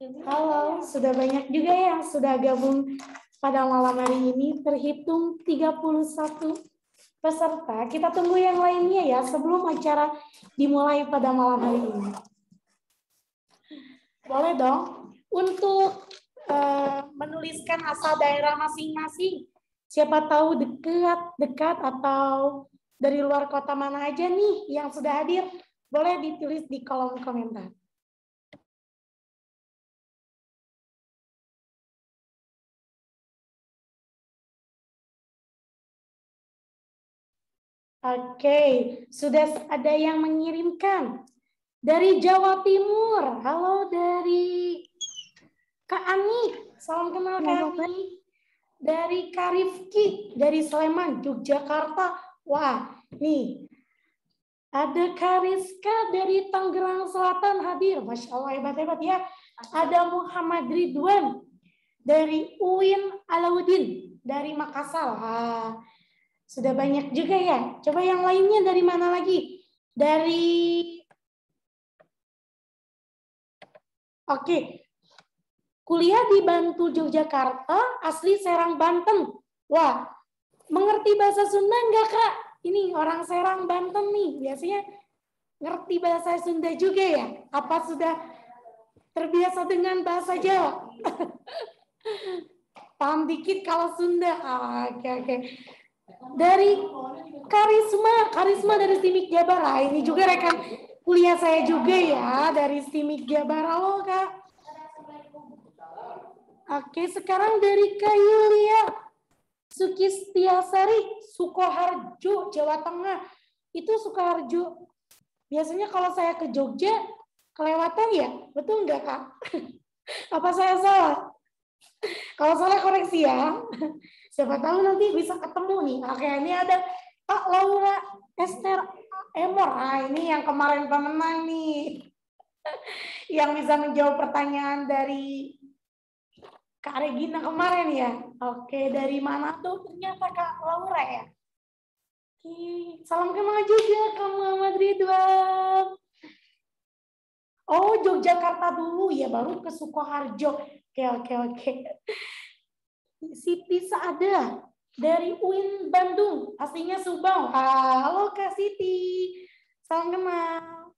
Halo, sudah banyak juga yang sudah gabung pada malam hari ini. Terhitung 31 peserta. Kita tunggu yang lainnya ya sebelum acara dimulai pada malam hari ini. Boleh dong untuk menuliskan asal daerah masing-masing. Siapa tahu dekat atau dari luar kota mana aja nih yang sudah hadir. Boleh ditulis di kolom komentar. Oke, sudah ada yang mengirimkan dari Jawa Timur. Halo dari Kak Ani, salam kenal Kak Ani. Dari Kak Rifki, dari Sleman, Yogyakarta. Wah, nih ada Kak Rizka dari Tangerang Selatan hadir. Masya Allah, hebat-hebat ya. Ada Muhammad Ridwan dari UIN Alauddin dari Makassar. Wah, sudah banyak juga ya. Coba yang lainnya dari mana lagi? Oke. Kuliah di Bantul, Yogyakarta, asli Serang, Banten. Wah, mengerti bahasa Sunda enggak, Kak? Ini orang Serang, Banten nih. Biasanya ngerti bahasa Sunda juga ya? Apa sudah terbiasa dengan bahasa Jawa? Paham dikit kalau Sunda. Oke. Dari Karisma dari Stimik Jabar. Ini juga rekan kuliah saya juga ya, dari Stimik Jabar. Halo, Kak. Oke, sekarang dari Kak Yulia Sukistiasari, Sukoharjo, Jawa Tengah. Itu Sukoharjo. Biasanya kalau saya ke Jogja, kelewatan ya? Betul nggak, Kak? Apa saya salah? Kalau salah koreksi ya. Siapa tahu nanti bisa ketemu nih. Oke, ini ada Kak Laura Esther Emor. Nah, ini yang kemarin pemenang nih. Yang bisa menjawab pertanyaan dari Kak Regina kemarin ya. Oke, dari mana tuh? Ternyata Kak Laura ya. Oke, salam kenal juga Kak Muhammad Ridwan. Oh, Yogyakarta dulu ya, baru ke Sukoharjo. Oke. Siti Saada dari UIN Bandung, aslinya Subang. Halo Kak Siti, salam kenal.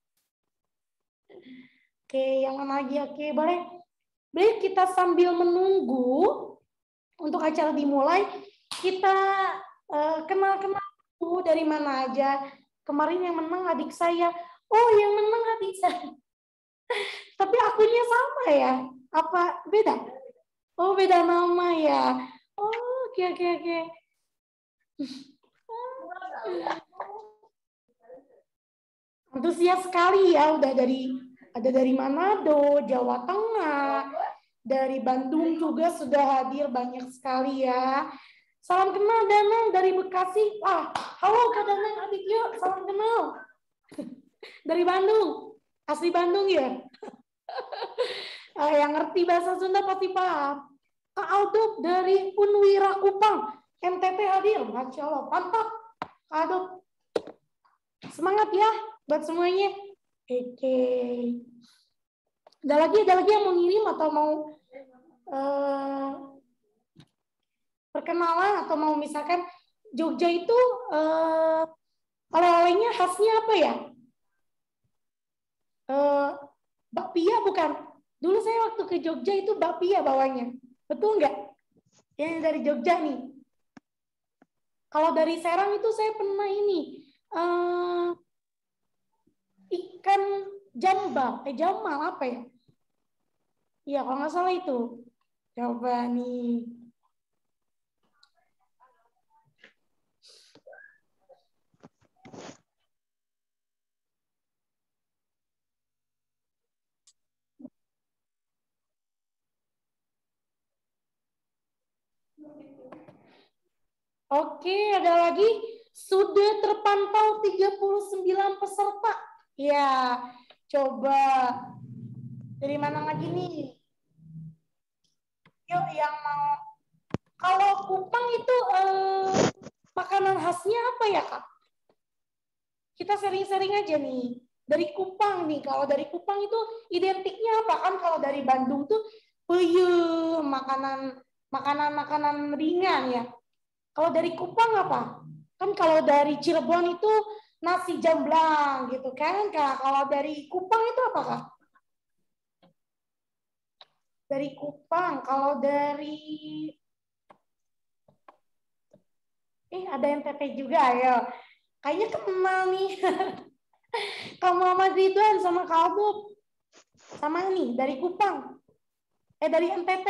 Oke, yang mana lagi? Oke, boleh kita sambil menunggu untuk acara dimulai, kita kenal-kenal dulu dari mana aja. Kemarin yang menang adik saya. Oh, yang menang adik saya. Tapi akunnya sama ya? Apa beda? Oh, beda nama ya. Oh, oke. Antusias sekali ya, ada dari Manado, Jawa Tengah, dari Bandung juga sudah hadir banyak sekali ya. Salam kenal Danang dari Bekasi. Wah, halo Kak Danang, adik yuk, salam kenal. Dari Bandung, asli Bandung ya. Yang ngerti bahasa Sunda pasti paham. Kak Aldo dari Unwira Kupang, NTT hadir. Masya Allah, mantap. Kak Aldo, semangat ya buat semuanya. Oke. Ada lagi yang mau ngirim atau mau perkenalan atau mau misalkan Jogja itu oleh-olehnya khasnya apa ya? Bakpia bukan? Dulu saya waktu ke Jogja itu bakpia bawanya. Betul nggak? Yang dari Jogja nih. Kalau dari Serang itu saya pernah ini ikan jambal, jamal apa ya? Iya, kalau nggak salah itu. Coba nih. Oke, ada lagi. Sudah terpantau 39 peserta. Ya, coba. Dari mana lagi nih? Yuk, yang mau. Kalau Kupang itu makanan khasnya apa ya, Kak? Kita sering-sering aja nih. Dari Kupang nih. Kalau dari Kupang itu identiknya apa? Kan kalau dari Bandung tuh peyem, makanan ringan ya. Kalau dari Kupang apa? Kan kalau dari Cirebon itu nasi jamblang gitu kan, Kak. Kalau dari Kupang itu apa, Kak? Dari Kupang, kalau dari ada yang TP juga ya. Kayaknya kenal nih. Kak Muhammad Ridwan sama Kak Abub. Sama nih dari Kupang. Dari NTT.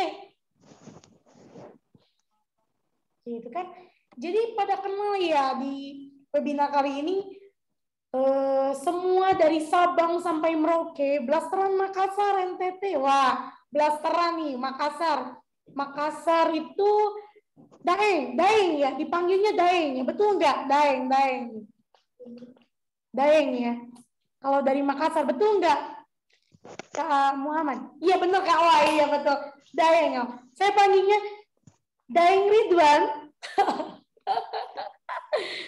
Gitu kan. Jadi pada kenal ya di webinar kali ini semua dari Sabang sampai Merauke, Blasteran Makassar NTT. Wah, Blasteran nih Makassar. Makassar itu Daeng ya, dipanggilnya Daeng ya, betul nggak? Daeng ya. Kalau dari Makassar, betul nggak, Kak Muhammad? Iya betul Kak, wah iya betul. Daeng ya. Saya panggilnya Daeng Ridwan.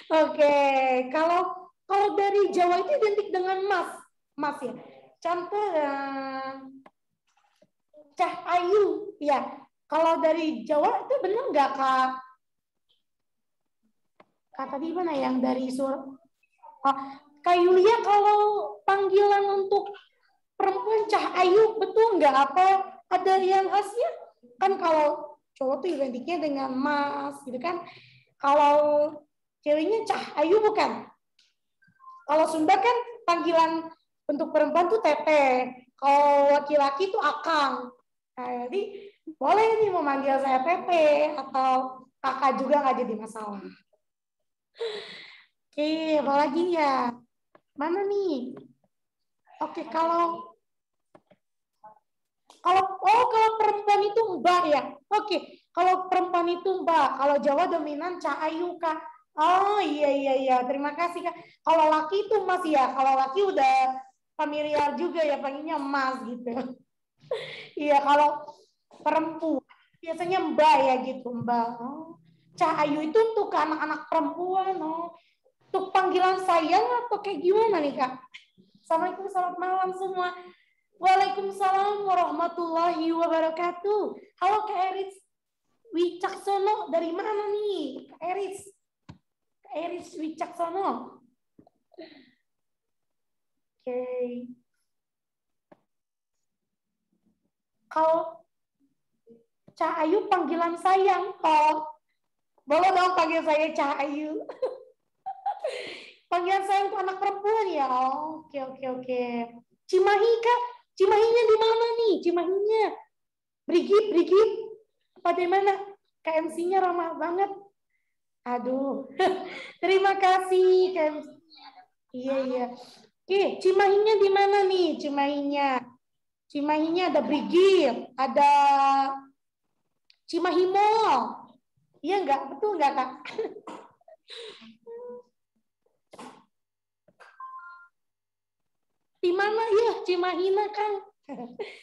Oke, kalau dari Jawa itu identik dengan mas ya. Contoh Cah Ayu, ya. Kalau dari Jawa itu benar nggak Kak? Kak tadi mana yang dari Kak Yulia, kalau panggilan untuk perempuan Cah Ayu betul nggak? Apa ada yang khasnya? Kan kalau cowok tuh identiknya dengan mas, gitu kan? Kalau ceweknya Cah Ayu bukan? Kalau Sunda kan panggilan untuk perempuan tuh Tete, kalau laki-laki tuh Akang. Nah, jadi boleh nih memanggil saya Tete atau kakak juga nggak jadi masalah. Oke, apa lagi ya? Mana nih? Oke, kalau perempuan itu Mbak ya. Oke, kalau perempuan itu Mbak, kalau Jawa dominan Cak Ayu Kak. Oh iya. Terima kasih Kak. Kalau laki itu Mas ya. Kalau laki udah familiar juga ya, panggilnya Mas gitu. Iya, kalau perempuan biasanya Mbak ya gitu, Mbak. Oh. Cak Ayu itu untuk anak-anak perempuan. Oh. Untuk panggilan sayang atau kayak gimana nih Kak? Assalamualaikum, selamat malam semua. Waalaikumsalam warahmatullahi wabarakatuh. Halo Kak Eris Wicaksono, dari mana nih Kak Eris? Kak Eris Wicaksono. Oke. Kalau Cak Ayu panggilan sayang, boleh dong panggil saya Cak Ayu. Panggilan sayang untuk anak perempuan ya. Oke. Cimahi Kak, Cimahinya di mana nih? Cimahinya. Brigit. Bagaimana? KMC-nya ramah banget. Aduh. Terima kasih KMC. Iya. Oke, Cimahinya di mana nih? Cimahinya ada Brigit, ada Cimahi Mall. Iya enggak? Betul enggak, Kak? Di mana ya Cimahina kan?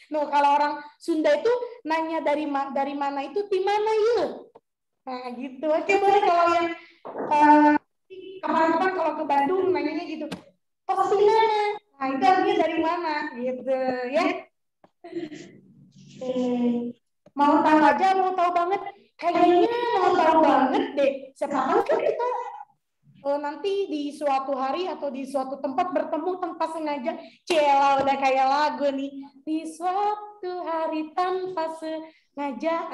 No, kalau orang Sunda itu nanya dari mana itu di mana ya? Nah, gitu. Oke, boleh kalau yang kapan-kapan kalau ke Bandung nanyanya gitu. Kos di mana? Nah, itu artinya dari mana gitu ya. Mau tahu aja, mau tahu banget. Kayaknya mau tahu banget deh. Siapa tahu kan kita nanti di suatu hari atau di suatu tempat bertemu tanpa sengaja. Cela udah kayak lagu nih. Di suatu hari tanpa sengaja.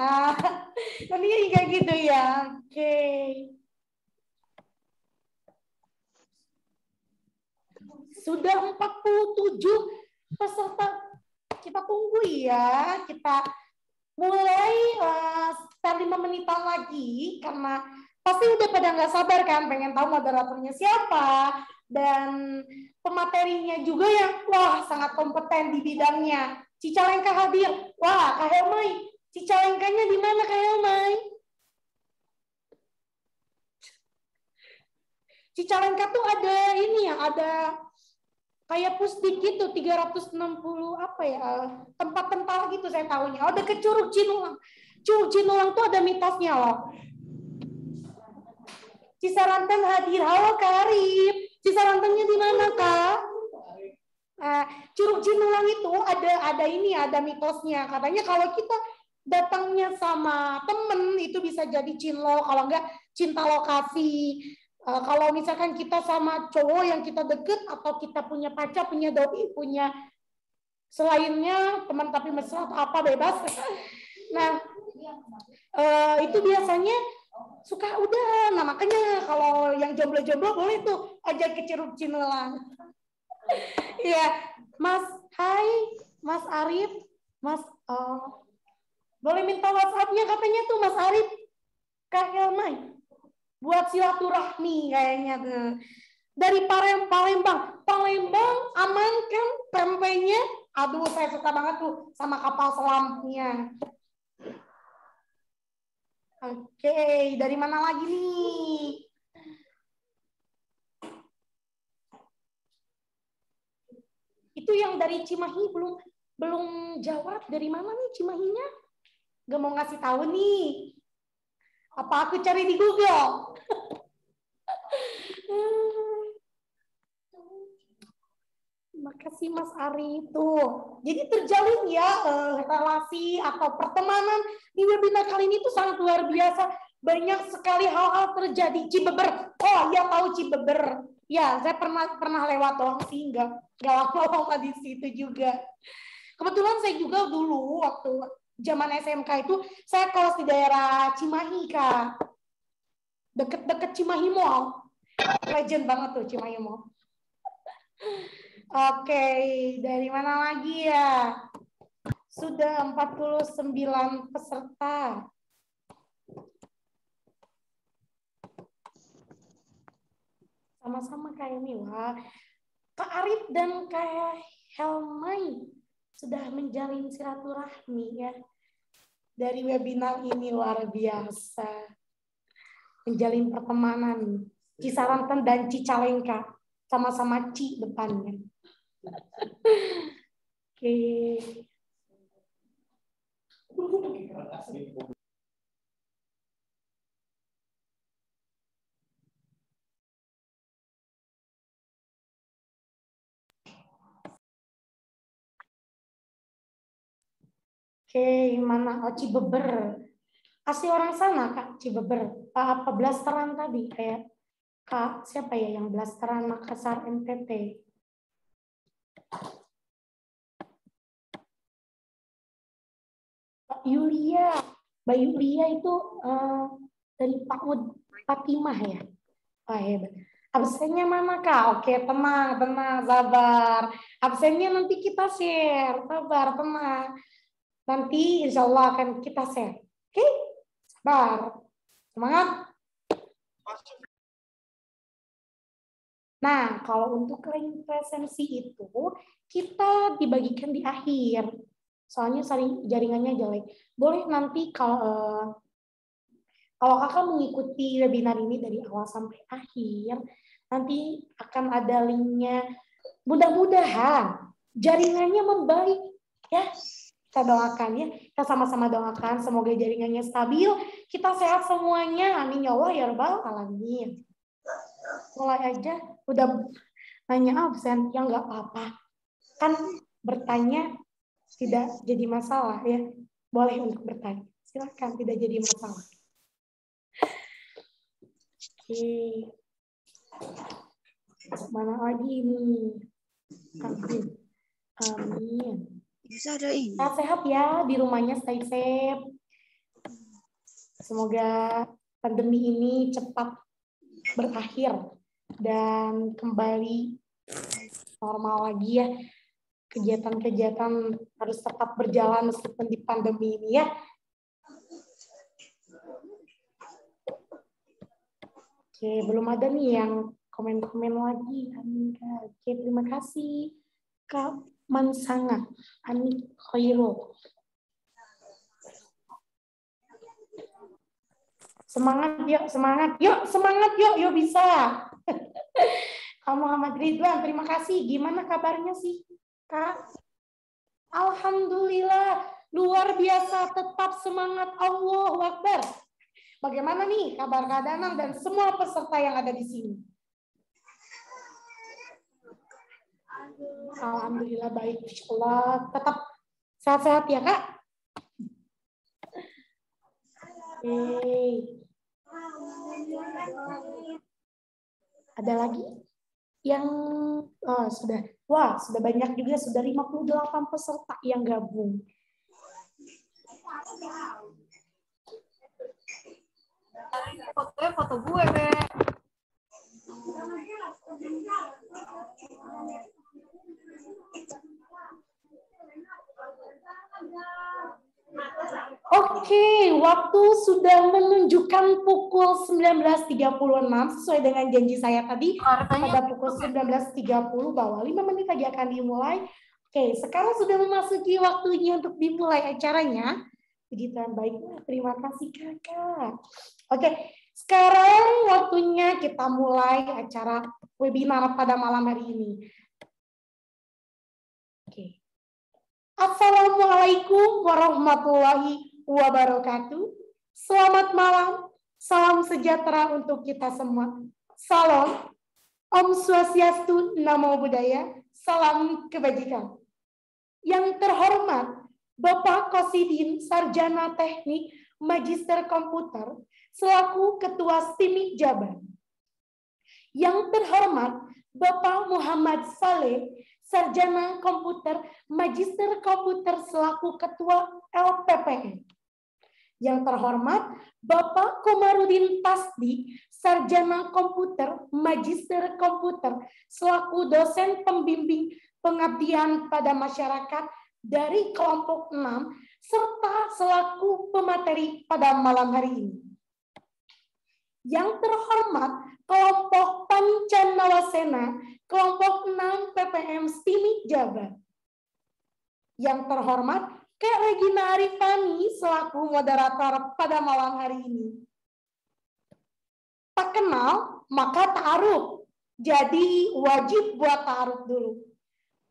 Nanti kayak gitu ya. Oke. Sudah 47 peserta. Kita tunggu ya. Kita mulai sekitar 5 menitan lagi karena pasti udah pada nggak sabar kan pengen tahu moderatornya siapa dan pematerinya juga yang wah sangat kompeten di bidangnya. Cicalengka hadir. Wah, Kak Helmai. Cicalengkanya di mana Kak Helmai? Cicalengka tuh ada ini ya, ada kayak pusdik gitu 360 apa ya tempat tentara gitu saya tahunya. Oh, deket Curug Cinulang. Curug Cinulang tuh ada mitosnya loh. Cisaranten hadir. Halo Kak Arif. Cisarantennya di mana Kak? Curug Cinulang itu ada mitosnya. Katanya kalau kita datangnya sama temen itu bisa jadi cinlo, kalau enggak cinta lokasi. Kalau misalkan kita sama cowok yang kita deket atau kita punya pacar, punya doi, punya selainnya teman tapi mesra atau apa bebas. Nah, itu biasanya suka udah. Nah, makanya kalau yang jomblo-jomblo boleh tuh ajak ke Curug Cinulang. Iya, Mas, hai, Mas Arif, Mas, boleh minta WhatsApp-nya katanya tuh Mas Arif, Kak Helmai, buat silaturahmi kayaknya tuh. Dari Palembang aman kan pempeknya? Aduh, saya suka banget tuh sama kapal selamnya. Oke, dari mana lagi nih? Itu yang dari Cimahi belum jawab. Dari mana nih Cimahinya? Gak mau ngasih tahu nih. Apa aku cari di Google? Makasih Mas Ari itu. Jadi terjalin ya relasi atau pertemanan di webinar kali ini tuh sangat luar biasa. Banyak sekali hal-hal terjadi. Cibeber. Oh ya, tahu Cibeber. Ya, saya pernah lewat doang sih, nggak lama-lama di situ juga. Kebetulan saya juga dulu waktu zaman SMK itu saya kelas di daerah Cimahi, Kak. Deket-deket Cimahi Mall. Legend banget tuh Cimahi Mall. Oke, dari mana lagi ya? Sudah 49 peserta. Sama-sama kayak Mila. Kak Arif dan Kak Helmai sudah menjalin silaturahmi ya. Dari webinar ini luar biasa. Menjalin pertemanan. Cisaranten dan Cicalengka. Sama-sama Ci depannya. Oke. Oke, mana? Oh, Cibeber. Asli orang sana, Kak, Cibeber. Apa blasteran tadi? Kayak Kak, siapa ya yang blasteran Makassar NTT? Mbak Yulia. Mbak Yulia itu dari Pak Fatimah ya? Oh, hebat. Absennya mana, Kak? Oke, tenang, sabar. Absennya nanti kita share. Sabar, tenang. Nanti insya Allah akan kita share. Oke? Sabar. Semangat. Nah, kalau untuk link presensi itu, kita dibagikan di akhir. Soalnya jaringannya jelek. Boleh nanti kalau kakak mengikuti webinar ini dari awal sampai akhir, nanti akan ada linknya. Mudah-mudahan jaringannya membaik. Ya, kita doakan ya. Kita sama-sama doakan semoga jaringannya stabil. Kita sehat semuanya. Amin ya Allah ya Rabbal alamin. Mulai aja udah nanya absen ya nggak apa-apa. Kan bertanya tidak jadi masalah ya. Boleh untuk bertanya. Silakan, tidak jadi masalah. Oke. Mana lagi nih? Amin. Amin. Sehat ya di rumahnya, stay safe. Semoga pandemi ini cepat berakhir dan kembali normal lagi ya. Kegiatan-kegiatan harus tetap berjalan meskipun di pandemi ini ya. Oke, belum ada nih yang komen-komen lagi. Oke, terima kasih Kak Mansanga, Ani Khairul. Semangat yuk bisa. Kak Muhammad Ridwan, terima kasih. Gimana kabarnya sih, Kak? Alhamdulillah, luar biasa, tetap semangat, Allahu Akbar. Bagaimana nih kabar Kak Danang dan semua peserta yang ada di sini? Alhamdulillah baik, Insya Allah. Tetap sehat-sehat ya Kak. Ada lagi yang sudah, wah sudah banyak juga, sudah 58 peserta yang gabung. Fotonya foto gue, Be. Oke, waktu sudah menunjukkan pukul 19.36 sesuai dengan janji saya tadi pada pukul 19.30 bahwa 5 menit lagi akan dimulai. Oke, sekarang sudah memasuki waktunya untuk dimulai acaranya. Begitu baik, terima kasih Kakak. Oke, sekarang waktunya kita mulai acara webinar pada malam hari ini. Oke. Assalamualaikum warahmatullahi wabarakatuh. Selamat malam, salam sejahtera untuk kita semua. Salam, Om Swastiastu, Namo Buddhaya, salam kebajikan. Yang terhormat Bapak Kosidin, Sarjana Teknik Magister Komputer, selaku Ketua STIMIK Jabar. Yang terhormat Bapak Muhammad Saleh, Sarjana Komputer Magister Komputer, selaku Ketua LPPN. Yang terhormat Bapak Komarudin Tasdi, Sarjana Komputer Magister Komputer, selaku dosen pembimbing pengabdian pada masyarakat dari kelompok 6, serta selaku pemateri pada malam hari ini. Yang terhormat kelompok Pancanawasena, kelompok 6 PPM STIMIK Jabar. Yang terhormat Kak Regina Arifani selaku moderator pada malam hari ini. Tak kenal maka ta'aruf. Jadi wajib buat ta'aruf dulu.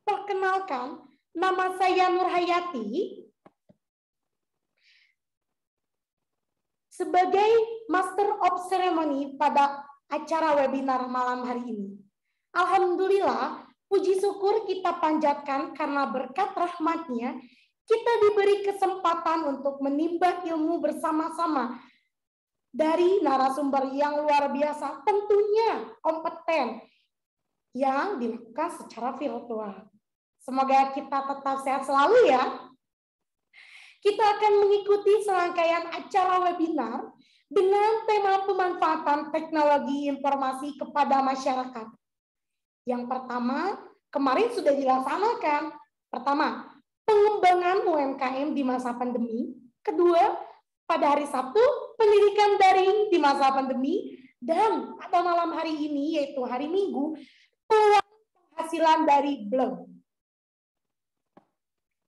Perkenalkan, nama saya Nur Hayati. Sebagai Master of Ceremony pada acara webinar malam hari ini. Alhamdulillah, puji syukur kita panjatkan karena berkat rahmatnya, kita diberi kesempatan untuk menimba ilmu bersama-sama dari narasumber yang luar biasa, tentunya kompeten, yang dilakukan secara virtual. Semoga kita tetap sehat selalu ya. Kita akan mengikuti serangkaian acara webinar dengan tema pemanfaatan teknologi informasi kepada masyarakat. Yang pertama, kemarin sudah dilaksanakan. Pertama, pengembangan UMKM di masa pandemi. Kedua, pada hari Sabtu, pendidikan daring di masa pandemi. Dan pada malam hari ini, yaitu hari Minggu, peluang penghasilan dari blog.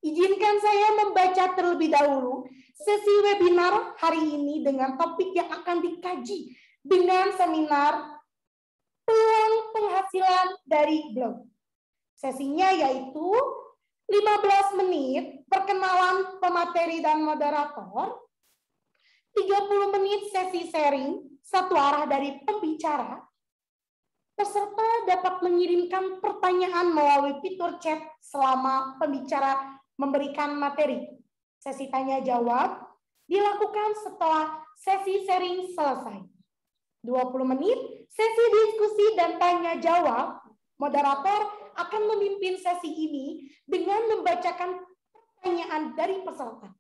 Izinkan saya membaca terlebih dahulu sesi webinar hari ini dengan topik yang akan dikaji dengan seminar peluang penghasilan dari blog. Sesinya yaitu 15 menit perkenalan pemateri dan moderator, 30 menit sesi sharing satu arah dari pembicara. Peserta dapat mengirimkan pertanyaan melalui fitur chat selama pembicara memberikan materi. Sesi tanya jawab dilakukan setelah sesi sharing selesai. 20 menit sesi diskusi dan tanya jawab. Moderator akan memimpin sesi ini dengan membacakan pertanyaan dari peserta.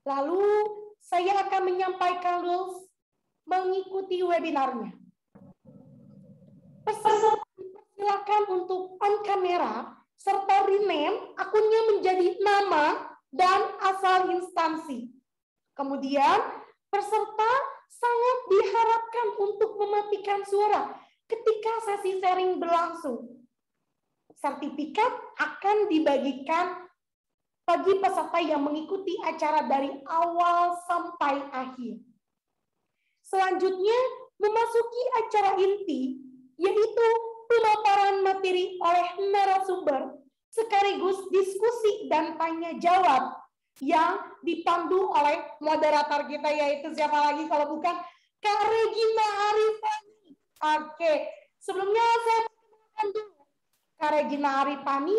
Lalu saya akan menyampaikan rules mengikuti webinarnya. Peserta silakan untuk on kamera serta rename akunnya menjadi nama dan asal instansi. Kemudian peserta sangat diharapkan untuk mematikan suara ketika sesi sharing berlangsung. Sertifikat akan dibagikan bagi peserta yang mengikuti acara dari awal sampai akhir. Selanjutnya memasuki acara inti, yaitu pemaparan materi oleh narasumber, sekaligus diskusi dan tanya jawab yang dipandu oleh moderator kita, yaitu siapa lagi kalau bukan Kak Regina Arifani. Oke, sebelumnya saya perkenalkan dulu Kak Regina Arifani,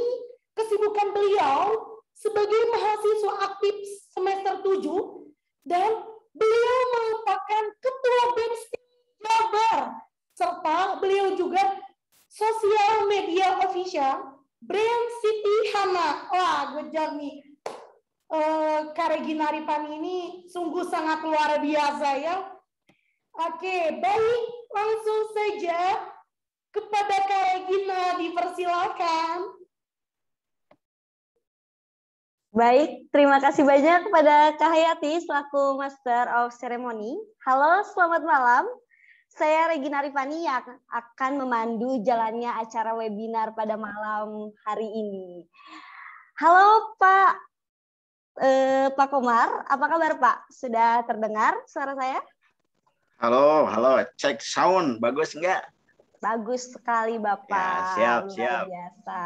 kesibukan beliau sebagai mahasiswa aktif semester 7 dan beliau merupakan ketua BEM Jabar serta beliau juga sosial media official Brand City Hana. Wah, good job nih. Kak Regina Arifani ini sungguh sangat luar biasa ya. Oke, baik, langsung saja kepada Kak Regina, dipersilakan. Baik, terima kasih banyak kepada Kak Hayati selaku Master of Ceremony. Halo, selamat malam. Saya Regina Arifani yang akan memandu jalannya acara webinar pada malam hari ini. Halo Pak Komar, apa kabar Pak? Sudah terdengar suara saya? Halo, cek sound, bagus enggak? Bagus sekali Bapak. Ya, siap. Luar biasa.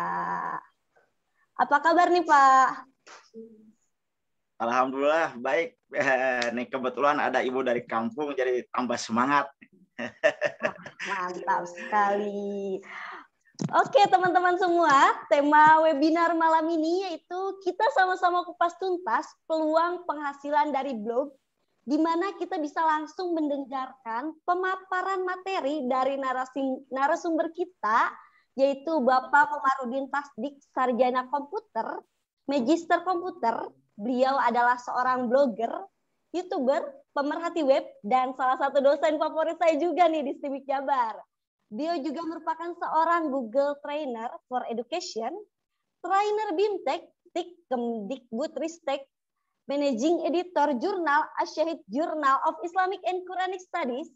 Apa kabar nih Pak? Alhamdulillah baik. Nih kebetulan ada ibu dari kampung jadi tambah semangat. Mantap sekali. Oke teman-teman semua, tema webinar malam ini yaitu kita sama-sama kupas tuntas peluang penghasilan dari blog, di mana kita bisa langsung mendengarkan pemaparan materi dari narasumber kita, yaitu Bapak Komarudin Tasdik, Sarjana Komputer, Magister Komputer. Beliau adalah seorang blogger, YouTuber, pemerhati web, dan salah satu dosen favorit saya juga nih di STIMIK Jabar. Beliau juga merupakan seorang Google Trainer for Education, trainer BIMTEK, Kemdikbudristek, Managing Editor Jurnal Asyahid Journal of Islamic and Quranic Studies.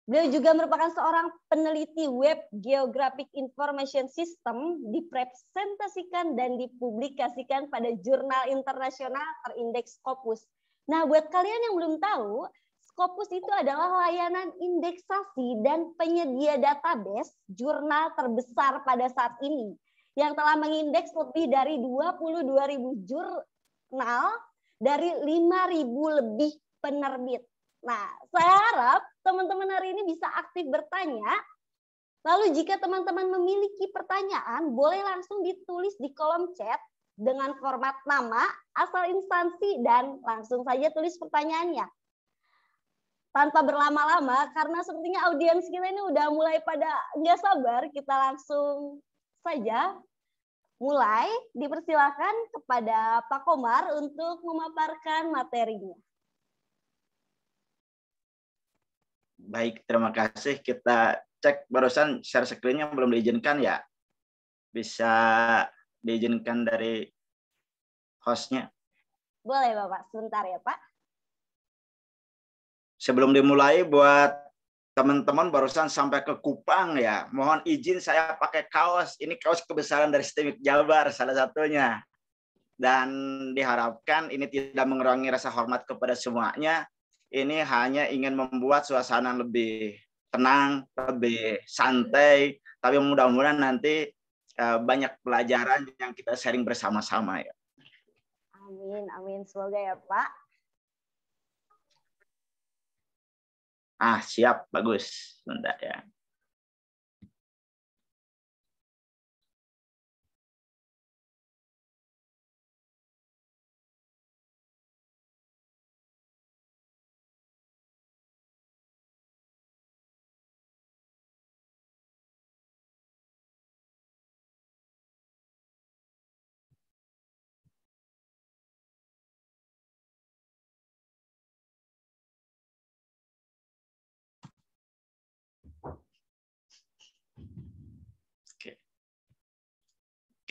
Beliau juga merupakan seorang peneliti web Geographic Information System, dipresentasikan dan dipublikasikan pada jurnal internasional terindeks Scopus. Nah, buat kalian yang belum tahu, Scopus itu adalah layanan indeksasi dan penyedia database jurnal terbesar pada saat ini yang telah mengindeks lebih dari 22.000 jurnal dari 5.000 lebih penerbit. Nah, saya harap teman-teman hari ini bisa aktif bertanya. Lalu jika teman-teman memiliki pertanyaan, boleh langsung ditulis di kolom chat dengan format nama, asal instansi, dan langsung saja tulis pertanyaannya. Tanpa berlama-lama, karena sepertinya audiens kita ini udah mulai pada nggak sabar, kita langsung saja mulai. Dipersilakan kepada Pak Komar untuk memaparkan materinya. Baik, terima kasih. Kita cek barusan share screen-nya belum diizinkan ya. Bisa diizinkan dari host-nya. Boleh Bapak, sebentar ya Pak. Sebelum dimulai, buat teman-teman barusan sampai ke Kupang ya, mohon izin saya pakai kaos. Ini kaos kebesaran dari STIMIK Jabar salah satunya. Dan diharapkan ini tidak mengurangi rasa hormat kepada semuanya. Ini hanya ingin membuat suasana lebih tenang, lebih santai. Tapi mudah-mudahan nanti banyak pelajaran yang kita sharing bersama-sama ya. Amin, amin. Semoga ya Pak. Siap, bagus. Bentar ya.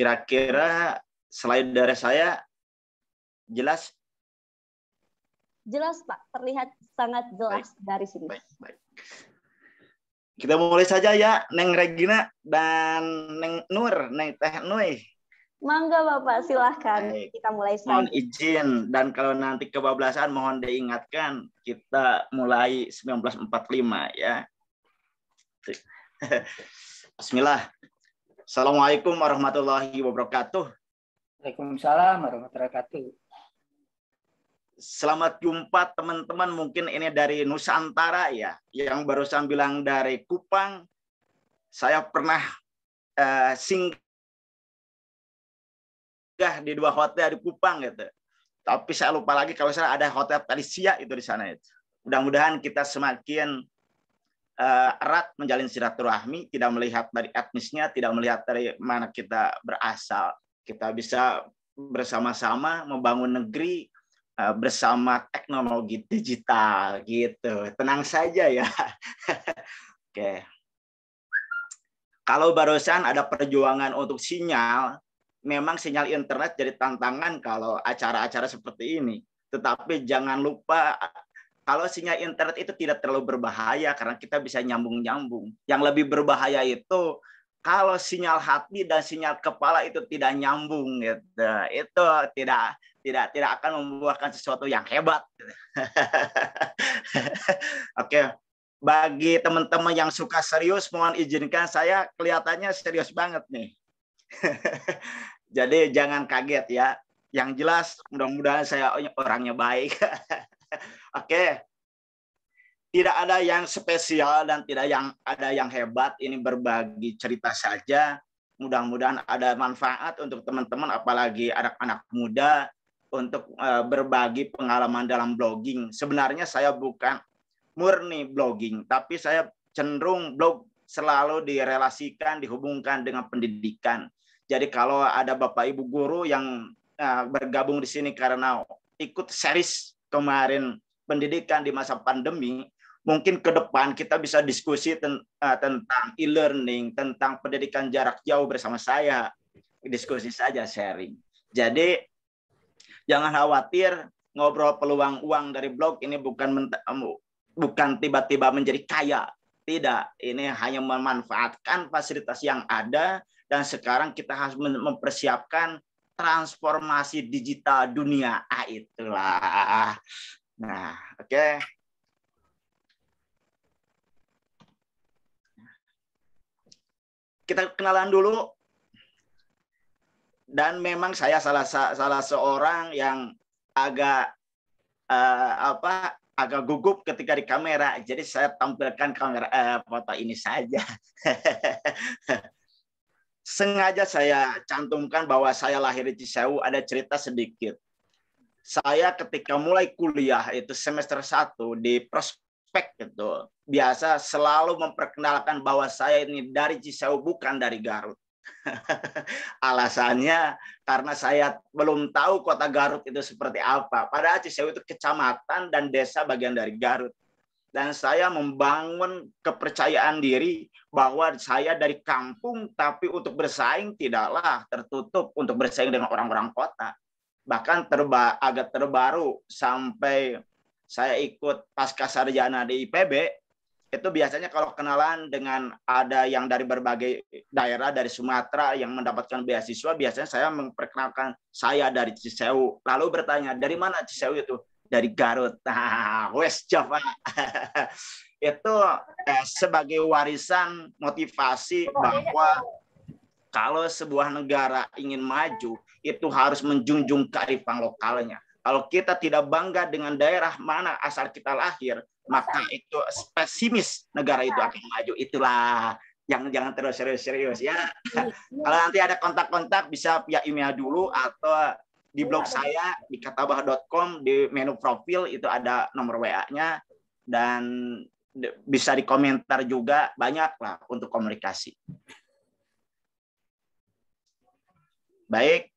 Kira-kira slide dari saya jelas? Jelas Pak, terlihat sangat jelas dari sini. Baik. Kita mulai saja ya, Neng Regina dan Neng Nur, Neng Teh Nui. Mangga Bapak, silahkan. Baik. Kita mulai saja. Mohon izin, dan kalau nanti kebablasan mohon diingatkan, kita mulai 1945 ya. Bismillah. Assalamualaikum warahmatullahi wabarakatuh. Waalaikumsalam warahmatullahi wabarakatuh. Selamat jumpa teman-teman, mungkin ini dari Nusantara ya, yang barusan bilang dari Kupang. Saya pernah singgah megah di 2 hotel di Kupang gitu. Tapi saya lupa lagi kalau saya ada Hotel Felicia itu di sana itu. Mudah-mudahan kita semakin erat menjalin silaturahmi, tidak melihat dari etnisnya, tidak melihat dari mana kita berasal. Kita bisa bersama-sama membangun negeri bersama teknologi digital gitu. Tenang saja ya. Oke. Kalau barusan ada perjuangan untuk sinyal, memang sinyal internet jadi tantangan kalau acara-acara seperti ini. Tetapi jangan lupa kalau sinyal internet itu tidak terlalu berbahaya karena kita bisa nyambung-nyambung. Yang lebih berbahaya itu kalau sinyal hati dan sinyal kepala itu tidak nyambung gitu. Itu tidak akan membuahkan sesuatu yang hebat. Oke. Bagi teman-teman yang suka serius, mohon izinkan saya kelihatannya serius banget nih. Jadi jangan kaget ya. Yang jelas mudah-mudahan saya orangnya baik. Oke. Tidak ada yang spesial dan tidak ada yang hebat. Ini berbagi cerita saja. Mudah-mudahan ada manfaat untuk teman-teman, apalagi anak-anak muda, untuk berbagi pengalaman dalam blogging. Sebenarnya saya bukan murni blogging, tapi saya cenderung blog selalu direlasikan, dihubungkan dengan pendidikan. Jadi kalau ada Bapak Ibu guru yang bergabung di sini karena ikut series kemarin pendidikan di masa pandemi, mungkin ke depan kita bisa diskusi tentang e-learning, tentang pendidikan jarak jauh bersama saya. Diskusi saja, sharing. Jadi jangan khawatir, ngobrol peluang uang dari blog ini bukan tiba-tiba menjadi kaya. Tidak, ini hanya memanfaatkan fasilitas yang ada dan sekarang kita harus mempersiapkan transformasi digital dunia. Itulah. Nah, oke. Kita kenalan dulu. Dan memang saya salah seorang yang agak agak gugup ketika di kamera, jadi saya tampilkan kamera foto ini saja. Sengaja saya cantumkan bahwa saya lahir di Cisewu, ada cerita sedikit. Saya ketika mulai kuliah itu semester 1 di prospek itu biasa selalu memperkenalkan bahwa saya ini dari Cisewu bukan dari Garut. Alasannya karena saya belum tahu kota Garut itu seperti apa. Padahal Cisewu itu kecamatan dan desa bagian dari Garut. Dan saya membangun kepercayaan diri bahwa saya dari kampung, tapi untuk bersaing tidaklah tertutup untuk bersaing dengan orang-orang kota. Bahkan agak terbaru sampai saya ikut pasca sarjana di IPB, itu biasanya kalau kenalan dengan ada yang dari berbagai daerah dari Sumatera yang mendapatkan beasiswa, biasanya saya memperkenalkan saya dari Cisewu. Lalu bertanya, dari mana Cisewu itu? Dari Garut. Nah, West Java. Itu sebagai warisan motivasi bahwa kalau sebuah negara ingin maju, itu harus menjunjung kearifan lokalnya. Kalau kita tidak bangga dengan daerah mana asal kita lahir, maka itu pesimis negara itu akan maju. Itulah, jangan terus serius-serius ya. Kalau nanti ada kontak-kontak bisa via email dulu atau di blog saya di katabah.com, di menu profil itu ada nomor WA-nya dan bisa dikomentar juga, banyak lah untuk komunikasi. Baik.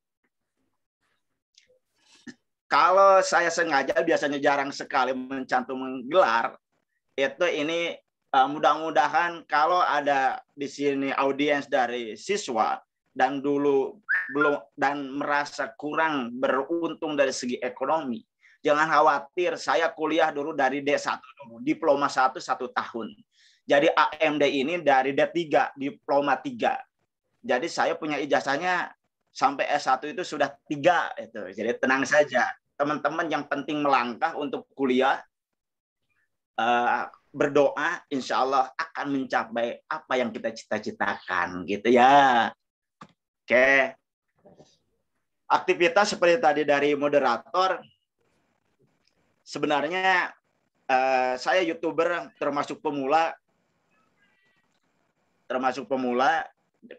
Kalau saya sengaja biasanya jarang sekali mencantum gelar, itu ini mudah-mudahan kalau ada di sini audiens dari siswa dan dulu belum dan merasa kurang beruntung dari segi ekonomi, jangan khawatir, saya kuliah dulu dari D1 dulu, diploma 1 tahun. Jadi AMD ini dari D3, diploma 3. Jadi saya punya ijazahnya sampai S1 itu sudah 3 itu. Jadi tenang saja. Teman-teman yang penting melangkah untuk kuliah, berdoa, insya Allah akan mencapai apa yang kita cita-citakan gitu ya. Oke. Aktivitas seperti tadi dari moderator, sebenarnya saya YouTuber termasuk pemula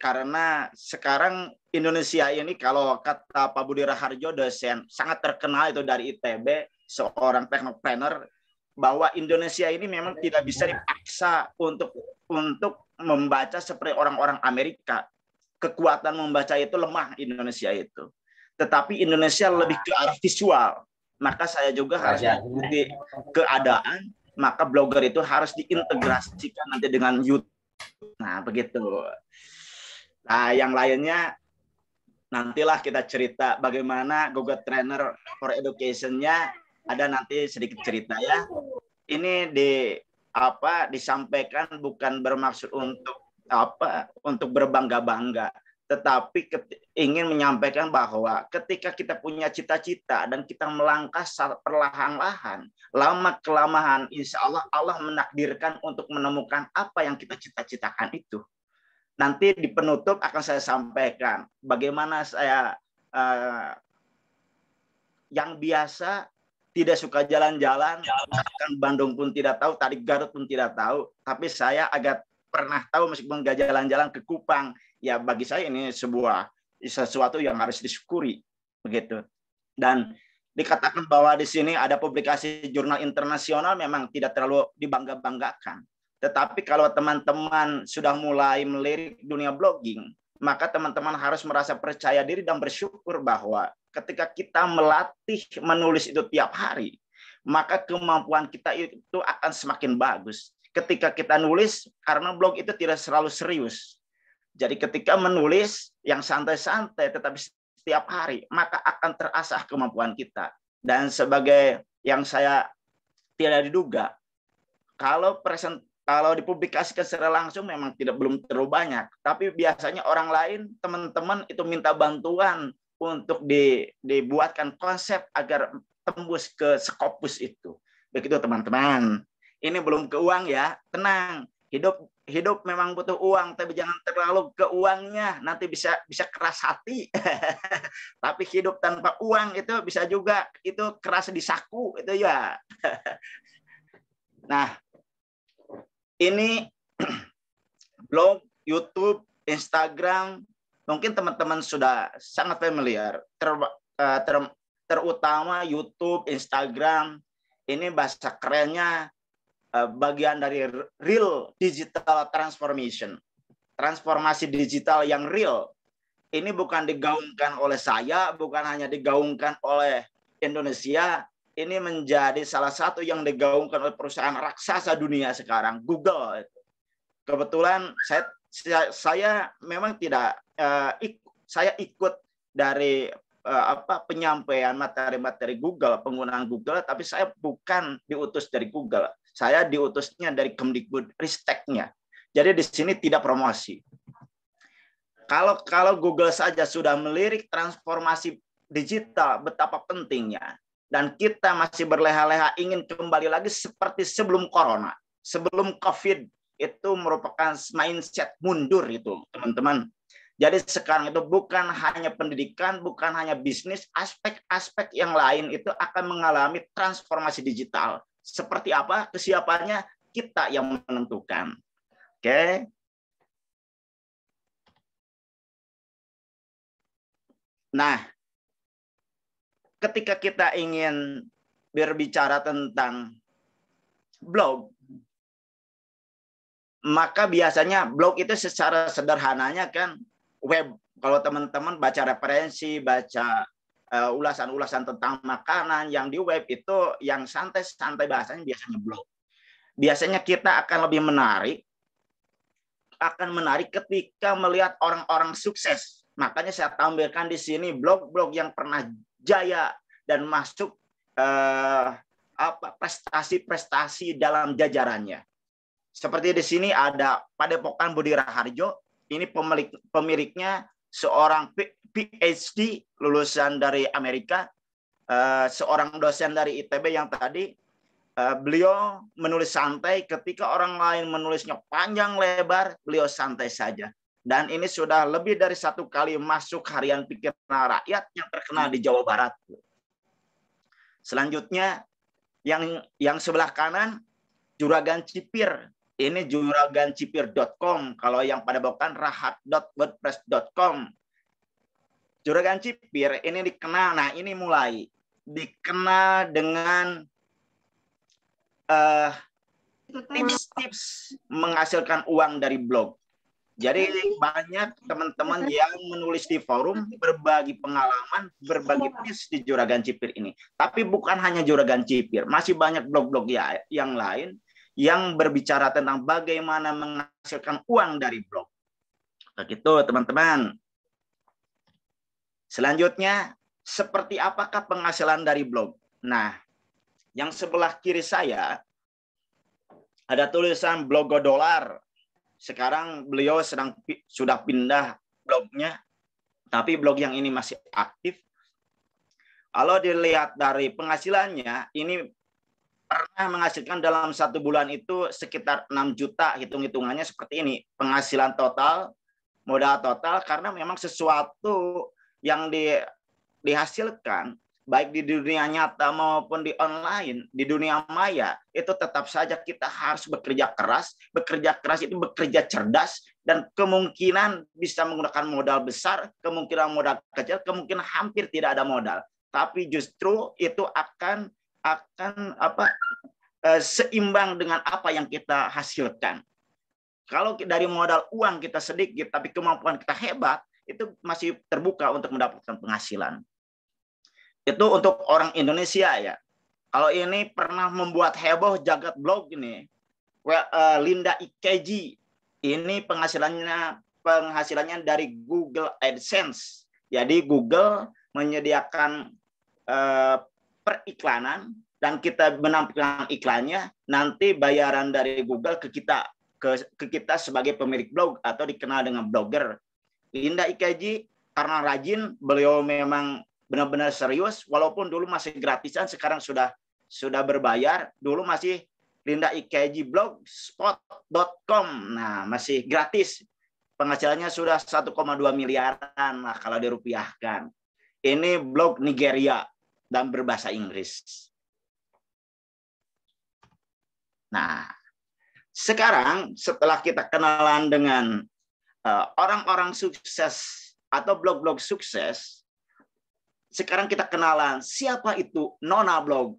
karena sekarang Indonesia ini kalau kata Pak Budi Raharjo, dosen sangat terkenal itu dari ITB, seorang teknopreneur, bahwa Indonesia ini memang tidak bisa dipaksa untuk membaca seperti orang-orang Amerika. Kekuatan membaca itu lemah Indonesia itu. Tetapi Indonesia lebih ke arah visual. Maka saya juga harus mengikuti keadaan, maka blogger itu harus diintegrasikan nanti dengan YouTube. Nah, begitu. Nah, yang lainnya nantilah kita cerita bagaimana Google Trainer for Education-nya, ada nanti sedikit cerita ya. Ini disampaikan bukan bermaksud untuk berbangga-bangga, tetapi ingin menyampaikan bahwa ketika kita punya cita-cita dan kita melangkah perlahan-lahan, lama-kelamaan insya Allah Allah menakdirkan untuk menemukan apa yang kita cita-citakan itu. Nanti di penutup akan saya sampaikan bagaimana saya yang biasa tidak suka jalan-jalan, bahkan Bandung pun tidak tahu, tadi Garut pun tidak tahu, tapi saya agak pernah tahu meskipun nggak jalan-jalan ke Kupang. Ya bagi saya ini sesuatu yang harus disyukuri, begitu. Dan dikatakan bahwa di sini ada publikasi jurnal internasional memang tidak terlalu dibangga-banggakan. Tetapi kalau teman-teman sudah mulai melirik dunia blogging, maka teman-teman harus merasa percaya diri dan bersyukur bahwa ketika kita melatih menulis itu tiap hari, maka kemampuan kita itu akan semakin bagus. Ketika kita nulis, karena blog itu tidak selalu serius. Jadi ketika menulis yang santai-santai tetapi setiap hari, maka akan terasah kemampuan kita. Dan sebagai yang saya tidak diduga, kalau dipublikasikan secara langsung memang belum terlalu banyak, tapi biasanya orang lain, teman-teman itu minta bantuan untuk dibuatkan konsep agar tembus ke Scopus itu. Begitu teman-teman. Ini belum ke uang ya, tenang. Hidup memang butuh uang, tapi jangan terlalu ke uangnya, nanti bisa keras hati. Tapi hidup tanpa uang itu bisa juga itu keras di saku itu ya. Nah, ini blog, YouTube, Instagram, mungkin teman-teman sudah sangat familiar, terutama YouTube, Instagram, ini bahasa kerennya bagian dari real digital transformation. Transformasi digital yang real. Ini bukan digaungkan oleh saya, bukan hanya digaungkan oleh Indonesia, ini menjadi salah satu yang digaungkan oleh perusahaan raksasa dunia sekarang, Google. Kebetulan saya memang tidak saya ikut dari penyampaian materi-materi Google, penggunaan Google, tapi saya bukan diutus dari Google. Saya diutusnya dari Kemdikbud Risteknya. Jadi di sini tidak promosi. Kalau Google saja sudah melirik transformasi digital betapa pentingnya, dan kita masih berleha-leha ingin kembali lagi seperti sebelum corona, sebelum COVID, itu merupakan mindset mundur itu, teman-teman. Jadi sekarang itu bukan hanya pendidikan, bukan hanya bisnis, aspek-aspek yang lain itu akan mengalami transformasi digital. Seperti apa kesiapannya, kita yang menentukan. Oke. Nah, ketika kita ingin berbicara tentang blog, maka biasanya blog itu secara sederhananya kan web. Kalau teman-teman baca referensi, baca ulasan-ulasan tentang makanan yang di web itu yang santai-santai bahasanya biasanya blog. Biasanya kita akan lebih menarik ketika melihat orang-orang sukses. Makanya saya tampilkan di sini blog-blog yang pernah jaya dan masuk prestasi-prestasi dalam jajarannya. Seperti di sini ada Padepokan Budi Raharjo, ini pemiliknya seorang PhD lulusan dari Amerika, seorang dosen dari ITB yang tadi, beliau menulis santai ketika orang lain menulisnya panjang lebar, beliau santai saja. Dan ini sudah lebih dari 1 kali masuk harian pikiran rakyat yang terkenal di Jawa Barat. Selanjutnya yang sebelah kanan, Juragan Cipir. Ini juragancipir.com. Kalau yang pada bukan rahat.wordpress.com. Juragan Cipir ini dikenal. Nah, ini mulai dikenal dengan tips-tips menghasilkan uang dari blog. Jadi banyak teman-teman yang menulis di forum, berbagi pengalaman, berbagi tips di Juragan Cipir ini. Tapi bukan hanya Juragan Cipir, masih banyak blog-blog yang lain yang berbicara tentang bagaimana menghasilkan uang dari blog. Begitu teman-teman. Selanjutnya, seperti apakah penghasilan dari blog? Nah, yang sebelah kiri saya ada tulisan Blogodolar. Sekarang beliau sudah pindah blognya, tapi blog yang ini masih aktif. Kalau dilihat dari penghasilannya, ini pernah menghasilkan dalam 1 bulan itu sekitar 6 juta, hitung-hitungannya seperti ini. Penghasilan total, modal total, karena memang sesuatu yang dihasilkan, baik di dunia nyata maupun di online, di dunia maya, itu tetap saja kita harus bekerja keras. Bekerja keras itu bekerja cerdas, dan kemungkinan bisa menggunakan modal besar, kemungkinan modal kecil, kemungkinan hampir tidak ada modal. Tapi justru itu akan seimbang dengan apa yang kita hasilkan. Kalau dari modal uang kita sedikit, tapi kemampuan kita hebat, itu masih terbuka untuk mendapatkan penghasilan. Itu untuk orang Indonesia ya. Kalau ini pernah membuat heboh jagat blog ini, Linda IKG. Ini penghasilannya dari Google AdSense. Jadi Google menyediakan periklanan dan kita menampilkan iklannya, nanti bayaran dari Google ke kita sebagai pemilik blog atau dikenal dengan blogger. Linda IKG karena rajin, beliau memang benar-benar serius, walaupun dulu masih gratisan, sekarang sudah berbayar. Dulu masih Linda IKG blogspot.com. Nah, masih gratis. Penghasilannya sudah 1,2 miliaran lah kalau dirupiahkan. Ini blog Nigeria dan berbahasa Inggris. Nah, sekarang setelah kita kenalan dengan orang-orang sukses atau blog-blog sukses, sekarang kita kenalan siapa itu Nona Blog.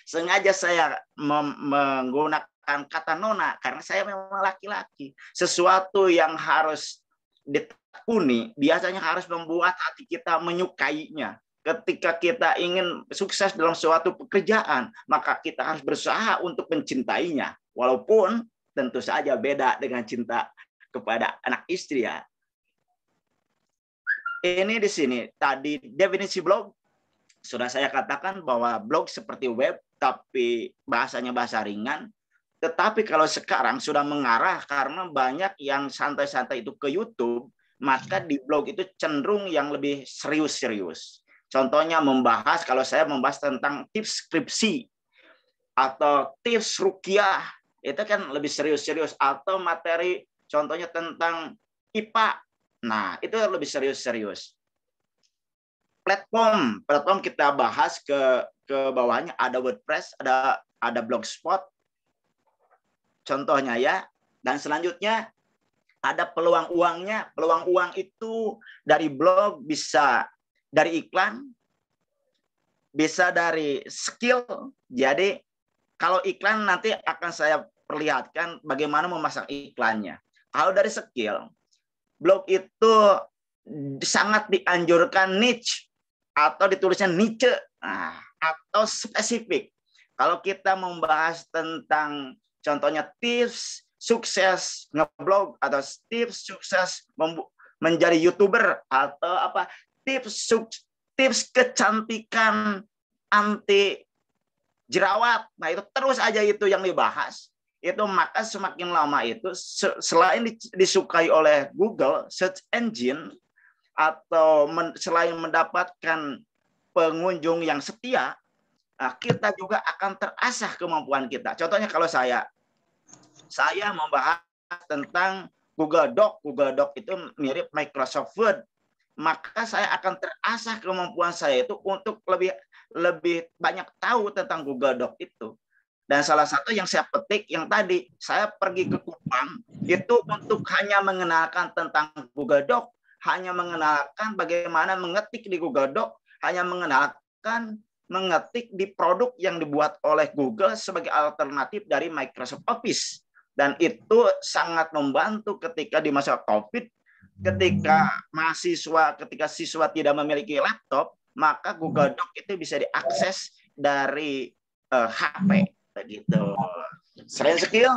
Sengaja saya menggunakan kata Nona karena saya memang laki-laki. Sesuatu yang harus ditekuni biasanya harus membuat hati kita menyukainya. Ketika kita ingin sukses dalam suatu pekerjaan, maka kita harus berusaha untuk mencintainya. Walaupun tentu saja beda dengan cinta kepada anak istri ya. Ini di sini tadi definisi blog sudah saya katakan bahwa blog seperti web tapi bahasanya bahasa ringan. Tetapi kalau sekarang sudah mengarah karena banyak yang santai-santai itu ke YouTube, maka di blog itu cenderung yang lebih serius-serius. Contohnya membahas, kalau saya membahas tentang tips skripsi atau tips ruqyah, itu kan lebih serius-serius, atau materi contohnya tentang IPA. Nah, itu lebih serius-serius. Platform kita bahas ke bawahnya ada WordPress, ada Blogspot. Contohnya ya. Dan selanjutnya ada peluang uangnya. Peluang uang itu dari blog bisa dari iklan, bisa dari skill. Jadi kalau iklan nanti akan saya perlihatkan bagaimana memasang iklannya. Kalau dari skill, blog itu sangat dianjurkan niche atau ditulisnya niche atau spesifik. Kalau kita membahas tentang contohnya tips sukses ngeblog atau tips sukses menjadi YouTuber atau apa tips kecantikan anti jerawat. Nah, itu terus aja itu yang dibahas. Itu maka semakin lama itu selain disukai oleh Google search engine atau selain mendapatkan pengunjung yang setia, kita juga akan terasah kemampuan kita. Contohnya kalau saya membahas tentang Google Doc. Google Doc itu mirip Microsoft Word. Maka saya akan terasah kemampuan saya itu untuk lebih banyak tahu tentang Google Doc itu. Dan salah satu yang saya petik yang tadi, saya pergi ke Kupang itu untuk hanya mengenalkan tentang Google Doc, hanya mengenalkan bagaimana mengetik di Google Doc, hanya mengenalkan mengetik di produk yang dibuat oleh Google sebagai alternatif dari Microsoft Office. Dan itu sangat membantu ketika di masa COVID, ketika siswa tidak memiliki laptop, maka Google Doc itu bisa diakses dari HP. Begitu. Selain skill,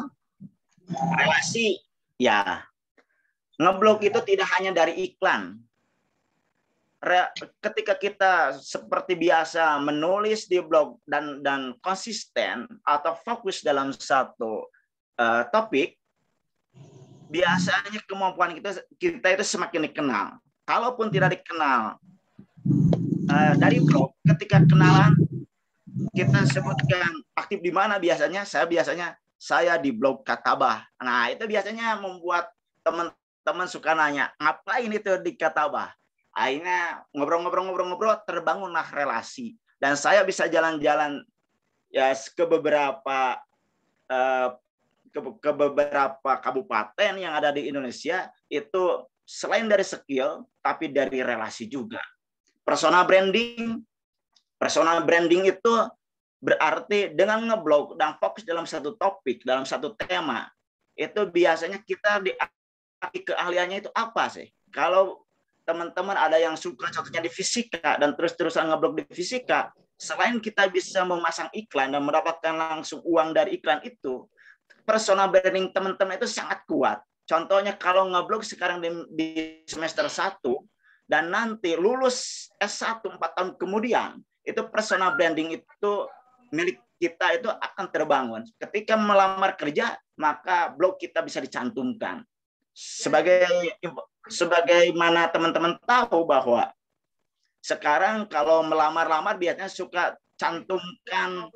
relasi, ya. Ngeblog itu tidak hanya dari iklan. Ketika kita seperti biasa menulis di blog dan konsisten atau fokus dalam satu topik, biasanya kemampuan kita itu semakin dikenal. Kalaupun tidak dikenal dari blog, ketika kenalan kita sebutkan aktif di mana biasanya? Saya di blog Katabah. Nah, itu biasanya membuat teman-teman suka nanya, ngapain itu di Katabah? Akhirnya ngobrol-ngobrol terbangunlah relasi. Dan saya bisa jalan-jalan ya ke beberapa kabupaten yang ada di Indonesia, itu selain dari skill tapi dari relasi juga. Personal branding itu berarti dengan ngeblog dan fokus dalam satu topik, dalam satu tema, itu biasanya kita keahliannya itu apa sih? Kalau teman-teman ada yang suka contohnya di fisika dan terus-terusan ngeblog di fisika, selain kita bisa memasang iklan dan mendapatkan langsung uang dari iklan itu, personal branding teman-teman itu sangat kuat. Contohnya kalau ngeblog sekarang di semester 1 dan nanti lulus S1 4 tahun kemudian, itu personal branding itu milik kita itu akan terbangun. Ketika melamar kerja, maka blog kita bisa dicantumkan. Sebagaimana teman-teman tahu bahwa sekarang kalau melamar-lamar biasanya suka cantumkan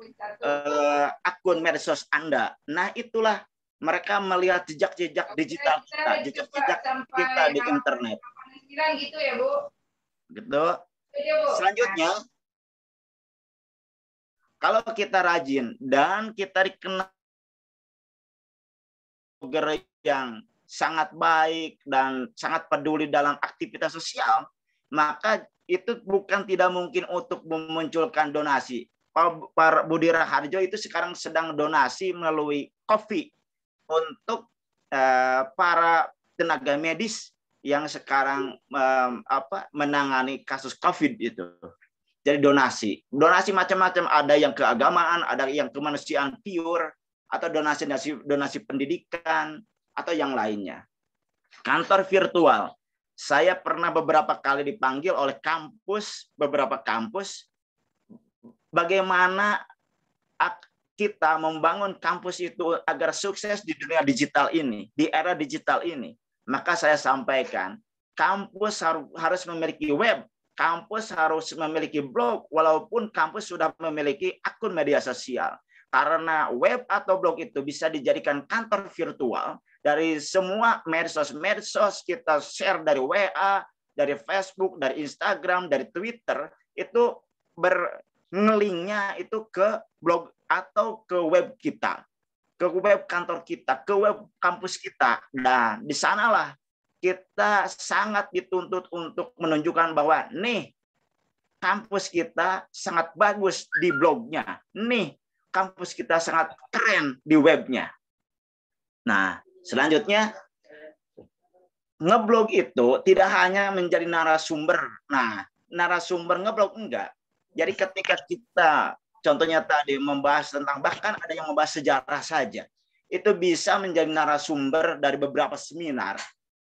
akun medsos Anda. Nah, itulah mereka melihat jejak-jejak digital kita, jejak-jejak kita di internet. Gitu ya, Bu. Gitu. Selanjutnya, kalau kita rajin dan kita dikenal yang sangat baik dan sangat peduli dalam aktivitas sosial, maka itu bukan tidak mungkin untuk memunculkan donasi. Pak Budi Raharjo itu sekarang sedang donasi melalui Coffee untuk para tenaga medis yang sekarang menangani kasus COVID itu. Jadi donasi macam-macam, ada yang keagamaan, ada yang kemanusiaan pure, atau donasi pendidikan, atau yang lainnya. Kantor virtual, saya pernah beberapa kali dipanggil oleh beberapa kampus, bagaimana kita membangun kampus itu agar sukses di dunia digital ini, di era digital ini. Maka saya sampaikan, kampus harus memiliki web, kampus harus memiliki blog, walaupun kampus sudah memiliki akun media sosial. Karena web atau blog itu bisa dijadikan kantor virtual dari semua medsos kita share dari WA, dari Facebook, dari Instagram, dari Twitter, itu ngelingnya itu ke blog atau ke web kita, ke web kantor kita, ke web kampus kita. Nah, di sanalah kita sangat dituntut untuk menunjukkan bahwa nih kampus kita sangat bagus di blognya, nih kampus kita sangat keren di webnya. Nah, selanjutnya ngeblog itu tidak hanya menjadi narasumber. Nah, narasumber ngeblog enggak. Jadi ketika kita contohnya tadi membahas tentang, bahkan ada yang membahas sejarah saja, itu bisa menjadi narasumber dari beberapa seminar.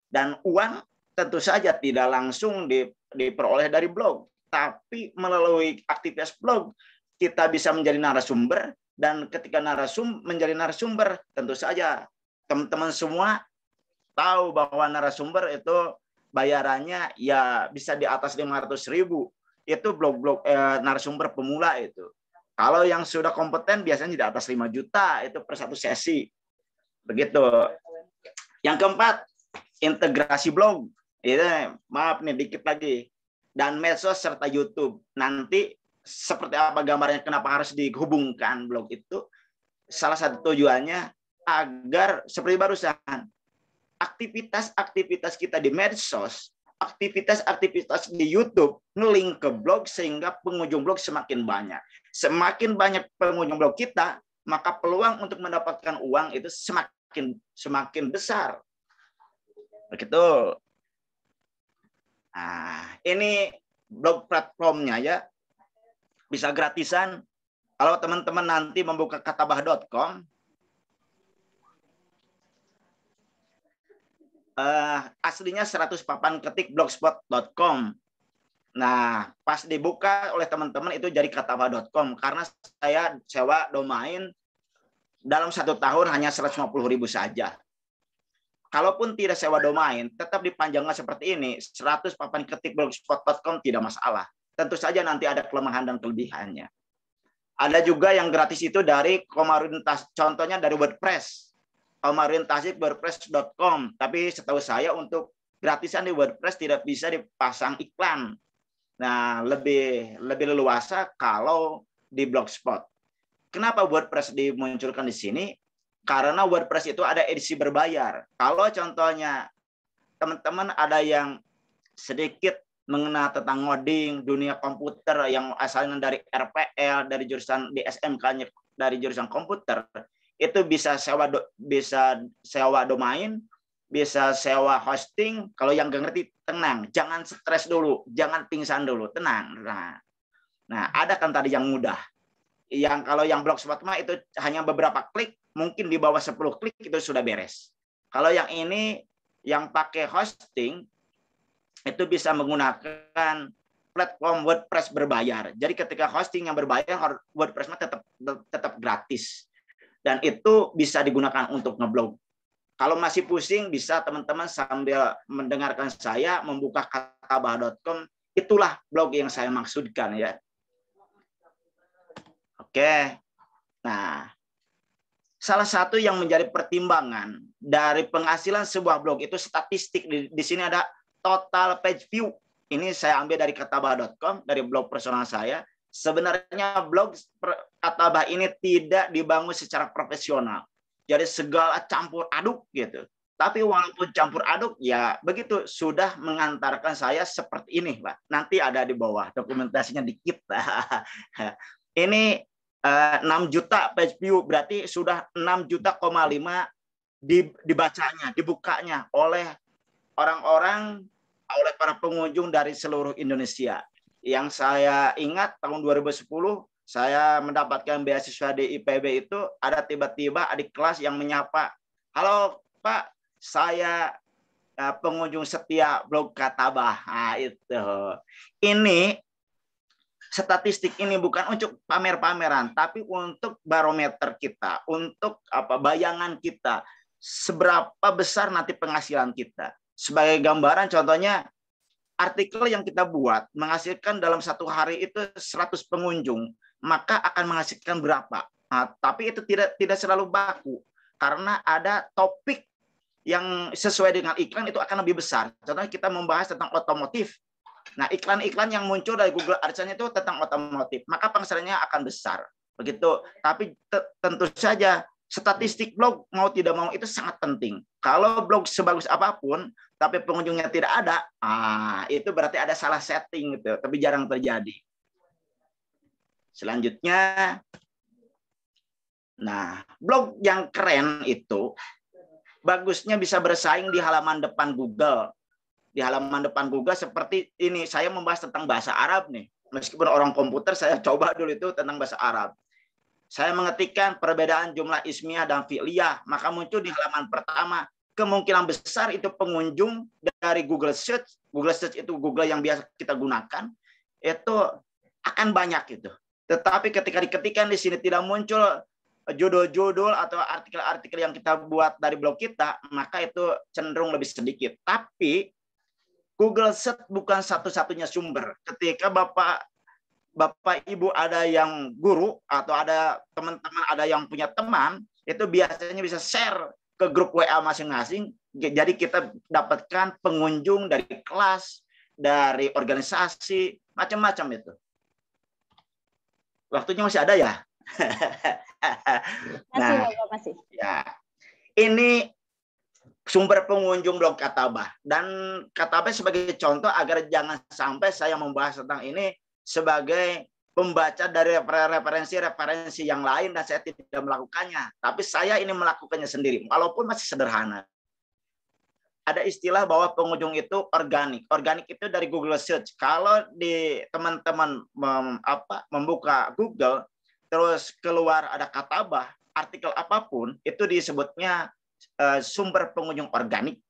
Dan uang tentu saja tidak langsung diperoleh dari blog, tapi melalui aktivitas blog kita bisa menjadi narasumber. Dan ketika menjadi narasumber, tentu saja teman-teman semua tahu bahwa narasumber itu bayarannya ya bisa di atas 500.000. Itu blog-blog narasumber pemula itu. Kalau yang sudah kompeten biasanya di atas 5 juta itu per satu sesi. Begitu. Yang keempat, integrasi blog. Maaf nih dikit lagi. Dan medsos serta YouTube. Nanti seperti apa gambarnya, kenapa harus dihubungkan blog itu? salah satu tujuannya agar seperti barusan, aktivitas-aktivitas kita di medsos, aktivitas-aktivitas di YouTube nge-link ke blog sehingga pengunjung blog semakin banyak. Semakin banyak pengunjung blog kita, maka peluang untuk mendapatkan uang itu semakin besar. Begitu. Nah, ini blog platformnya ya. Bisa gratisan. Kalau teman-teman nanti membuka katabah.com, aslinya 100 papan ketik blogspot.com. Nah, pas dibuka oleh teman-teman itu jadi katabah.com karena saya sewa domain dalam 1 tahun hanya 150.000 saja. Kalaupun tidak sewa domain, tetap dipanjangkan seperti ini, 100 papan ketik blogspot.com tidak masalah. Tentu saja nanti ada kelemahan dan kelebihannya. Ada juga yang gratis itu dari Komarudin Tasik, contohnya dari WordPress. Komarudin Tasik wordpress.com, tapi setahu saya untuk gratisan di WordPress tidak bisa dipasang iklan. Nah, lebih leluasa kalau di Blogspot. Kenapa WordPress dimunculkan di sini? Karena WordPress itu ada edisi berbayar. Kalau contohnya teman-teman ada yang sedikit mengenal tentang ngoding, dunia komputer yang asalnya dari RPL, dari jurusan di SMK-nya dari jurusan komputer, itu bisa sewa domain, bisa sewa hosting. Kalau yang nggak ngerti, tenang, jangan stres dulu, jangan pingsan dulu, tenang. Nah, ada kan tadi yang mudah. Yang kalau yang Blogspot mah itu hanya beberapa klik, mungkin di bawah 10 klik itu sudah beres. Kalau yang ini yang pakai hosting itu bisa menggunakan platform WordPress berbayar. Jadi ketika hosting yang berbayar, WordPress-nya tetap gratis. Dan itu bisa digunakan untuk ngeblog. Kalau masih pusing, bisa teman-teman sambil mendengarkan saya membuka katabah.com. Itulah blog yang saya maksudkan ya. Oke. Nah, salah satu yang menjadi pertimbangan dari penghasilan sebuah blog itu statistik. Di sini ada total page view. Ini saya ambil dari katabah.com, dari blog personal saya. Sebenarnya blog Katabah ini tidak dibangun secara profesional. Jadi segala campur aduk gitu. Tapi walaupun campur aduk, ya begitu sudah mengantarkan saya seperti ini, Pak. Nanti ada di bawah dokumentasinya dikit. Ini 6 juta page view, berarti sudah 6,5 juta dibacanya, dibukanya oleh orang-orang, oleh para pengunjung dari seluruh Indonesia. Yang saya ingat tahun 2010 saya mendapatkan beasiswa di IPB itu ada tiba-tiba adik kelas yang menyapa, "Halo Pak, saya pengunjung setia blog Katabah." Nah, itu. Ini statistik ini bukan untuk pamer-pameran, tapi untuk barometer kita, untuk bayangan kita, seberapa besar nanti penghasilan kita. Sebagai gambaran, contohnya artikel yang kita buat menghasilkan dalam 1 hari itu 100 pengunjung, maka akan menghasilkan berapa? Nah, tapi itu tidak selalu baku, karena ada topik yang sesuai dengan iklan itu akan lebih besar. Contohnya kita membahas tentang otomotif. Nah, iklan-iklan yang muncul dari Google AdSense itu tentang otomotif, maka penghasilannya akan besar. Begitu. Tapi tentu saja statistik blog mau tidak mau itu sangat penting. Kalau blog sebagus apapun, tapi pengunjungnya tidak ada, itu berarti ada salah setting gitu. Tapi jarang terjadi. Selanjutnya, nah blog yang keren itu bagusnya bisa bersaing di halaman depan Google. Di halaman depan Google seperti ini, saya membahas tentang bahasa Arab nih. Meskipun orang komputer, saya coba dulu itu tentang bahasa Arab. Saya mengetikkan perbedaan jumlah ismiyah dan fi'liyah, maka muncul di halaman pertama. Kemungkinan besar itu pengunjung dari Google Search. Google Search itu Google yang biasa kita gunakan. Itu akan banyak itu. Tetapi ketika diketikkan di sini tidak muncul judul-judul atau artikel-artikel yang kita buat dari blog kita, maka itu cenderung lebih sedikit. Tapi Google Search bukan satu-satunya sumber. Ketika Bapak Ibu ada yang guru atau ada teman-teman ada yang punya teman, itu biasanya bisa share ke grup WA masing-masing. Jadi kita dapatkan pengunjung dari kelas, dari organisasi, macam-macam itu. Waktunya masih ada ya? Masih, Nah, Bapak, masih. ya. Ini sumber pengunjung blog Katabah. Dan Katabah sebagai contoh agar jangan sampai saya membahas tentang ini sebagai pembaca dari referensi-referensi yang lain dan saya tidak melakukannya. Tapi saya ini melakukannya sendiri, walaupun masih sederhana. Ada istilah bahwa pengunjung itu organik. Organik itu dari Google Search. Kalau di teman-teman membuka Google, terus keluar ada Katabah, artikel apapun, itu disebutnya sumber pengunjung organik.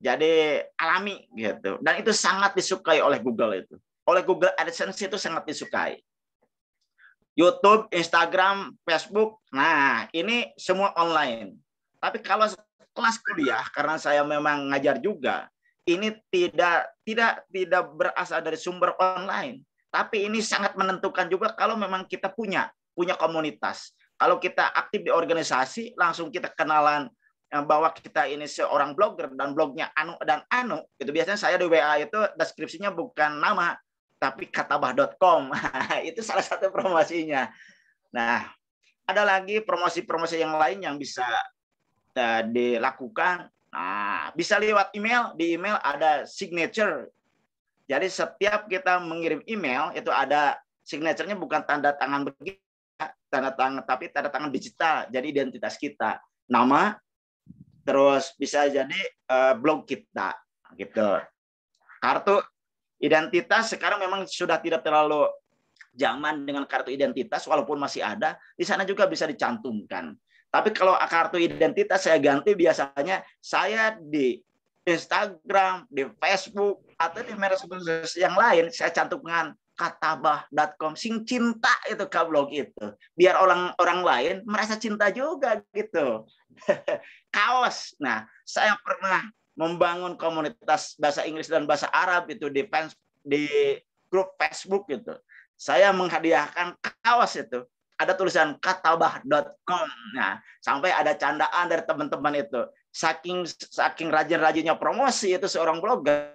Jadi alami gitu. Dan itu sangat disukai oleh Google itu. Oleh Google AdSense itu sangat disukai. YouTube, Instagram, Facebook, nah ini semua online. Tapi kalau kelas kuliah, karena saya memang ngajar juga, ini tidak berasal dari sumber online. Tapi ini sangat menentukan juga kalau memang kita punya komunitas. Kalau kita aktif di organisasi, langsung kita kenalan bahwa kita ini seorang blogger dan blognya anu dan anu. Itu biasanya saya di WA itu deskripsinya bukan nama, tapi katabah.com. Itu salah satu promosinya. Nah, ada lagi promosi-promosi yang lain yang bisa dilakukan. Nah, bisa lewat email. Di email ada signature. Jadi setiap kita mengirim email itu ada signaturenya, bukan tanda tangan begitu, tanda tangan, tapi tanda tangan digital. Jadi identitas kita, nama, terus bisa jadi blog kita, gitu. Kartu identitas sekarang memang sudah tidak terlalu zaman dengan kartu identitas, walaupun masih ada. Di sana juga bisa dicantumkan. Tapi kalau kartu identitas saya ganti, biasanya saya di Instagram, di Facebook, atau di medsos yang lain, saya cantumkan katabah.com. Sing cinta itu ke blog itu. Biar orang lain merasa cinta juga gitu. Kaos. Nah, saya pernah membangun komunitas bahasa Inggris dan bahasa Arab itu di grup Facebook gitu. Saya menghadiahkan kaos itu. Ada tulisan katabah.com. Nah, sampai ada candaan dari teman-teman itu. Saking rajin-rajinnya promosi itu seorang blogger,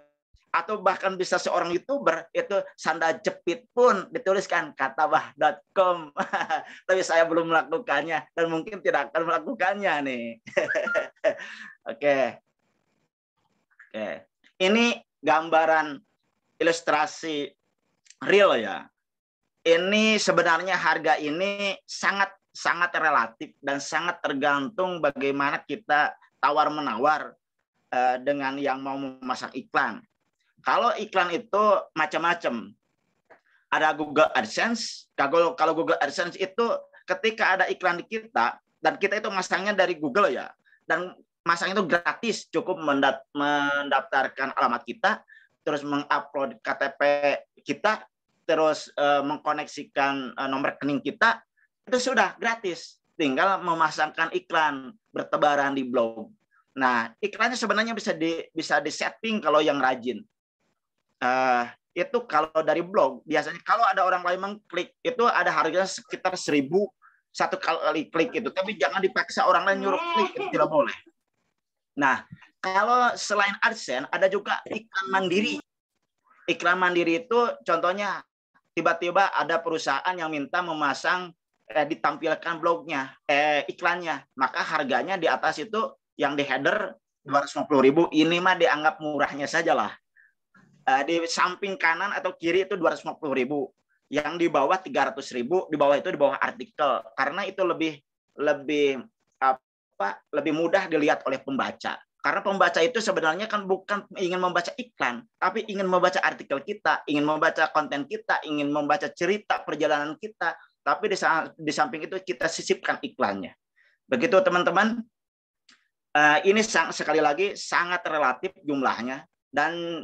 atau bahkan bisa seorang YouTuber, itu sanda jepit pun dituliskan katabah.com. Tapi saya belum melakukannya dan mungkin tidak akan melakukannya nih. Oke. Ini gambaran ilustrasi real ya. Ini sebenarnya harga ini sangat relatif dan sangat tergantung bagaimana kita tawar-menawar dengan yang mau memasang iklan. Kalau iklan itu macam-macam. Ada Google AdSense. Kalau Google AdSense itu ketika ada iklan di kita, dan kita itu masangnya dari Google ya, dan masang itu gratis, cukup mendaftarkan alamat kita, terus mengupload KTP kita, terus mengkoneksikan nomor rekening kita, itu sudah gratis. Tinggal memasangkan iklan bertebaran di blog. Nah, iklannya sebenarnya bisa disetting kalau yang rajin. Itu kalau dari blog, biasanya kalau ada orang lain mengklik, itu ada harganya sekitar 1.000 satu kali klik itu. Tapi jangan dipaksa orang lain nyuruh klik, itu tidak boleh. Nah, kalau selain AdSense, ada juga iklan mandiri. Iklan mandiri itu contohnya, tiba-tiba ada perusahaan yang minta memasang ditampilkan blognya, iklannya, maka harganya di atas itu yang di header 250.000, ini mah dianggap murahnya sajalah. Di samping kanan atau kiri itu 250.000, yang di bawah 300.000, di bawah itu di bawah artikel, karena itu lebih mudah dilihat oleh pembaca. Karena pembaca itu sebenarnya kan bukan ingin membaca iklan, tapi ingin membaca artikel kita, ingin membaca konten kita, ingin membaca cerita perjalanan kita, tapi di samping itu kita sisipkan iklannya. Begitu teman-teman, ini sekali lagi sangat relatif jumlahnya. Dan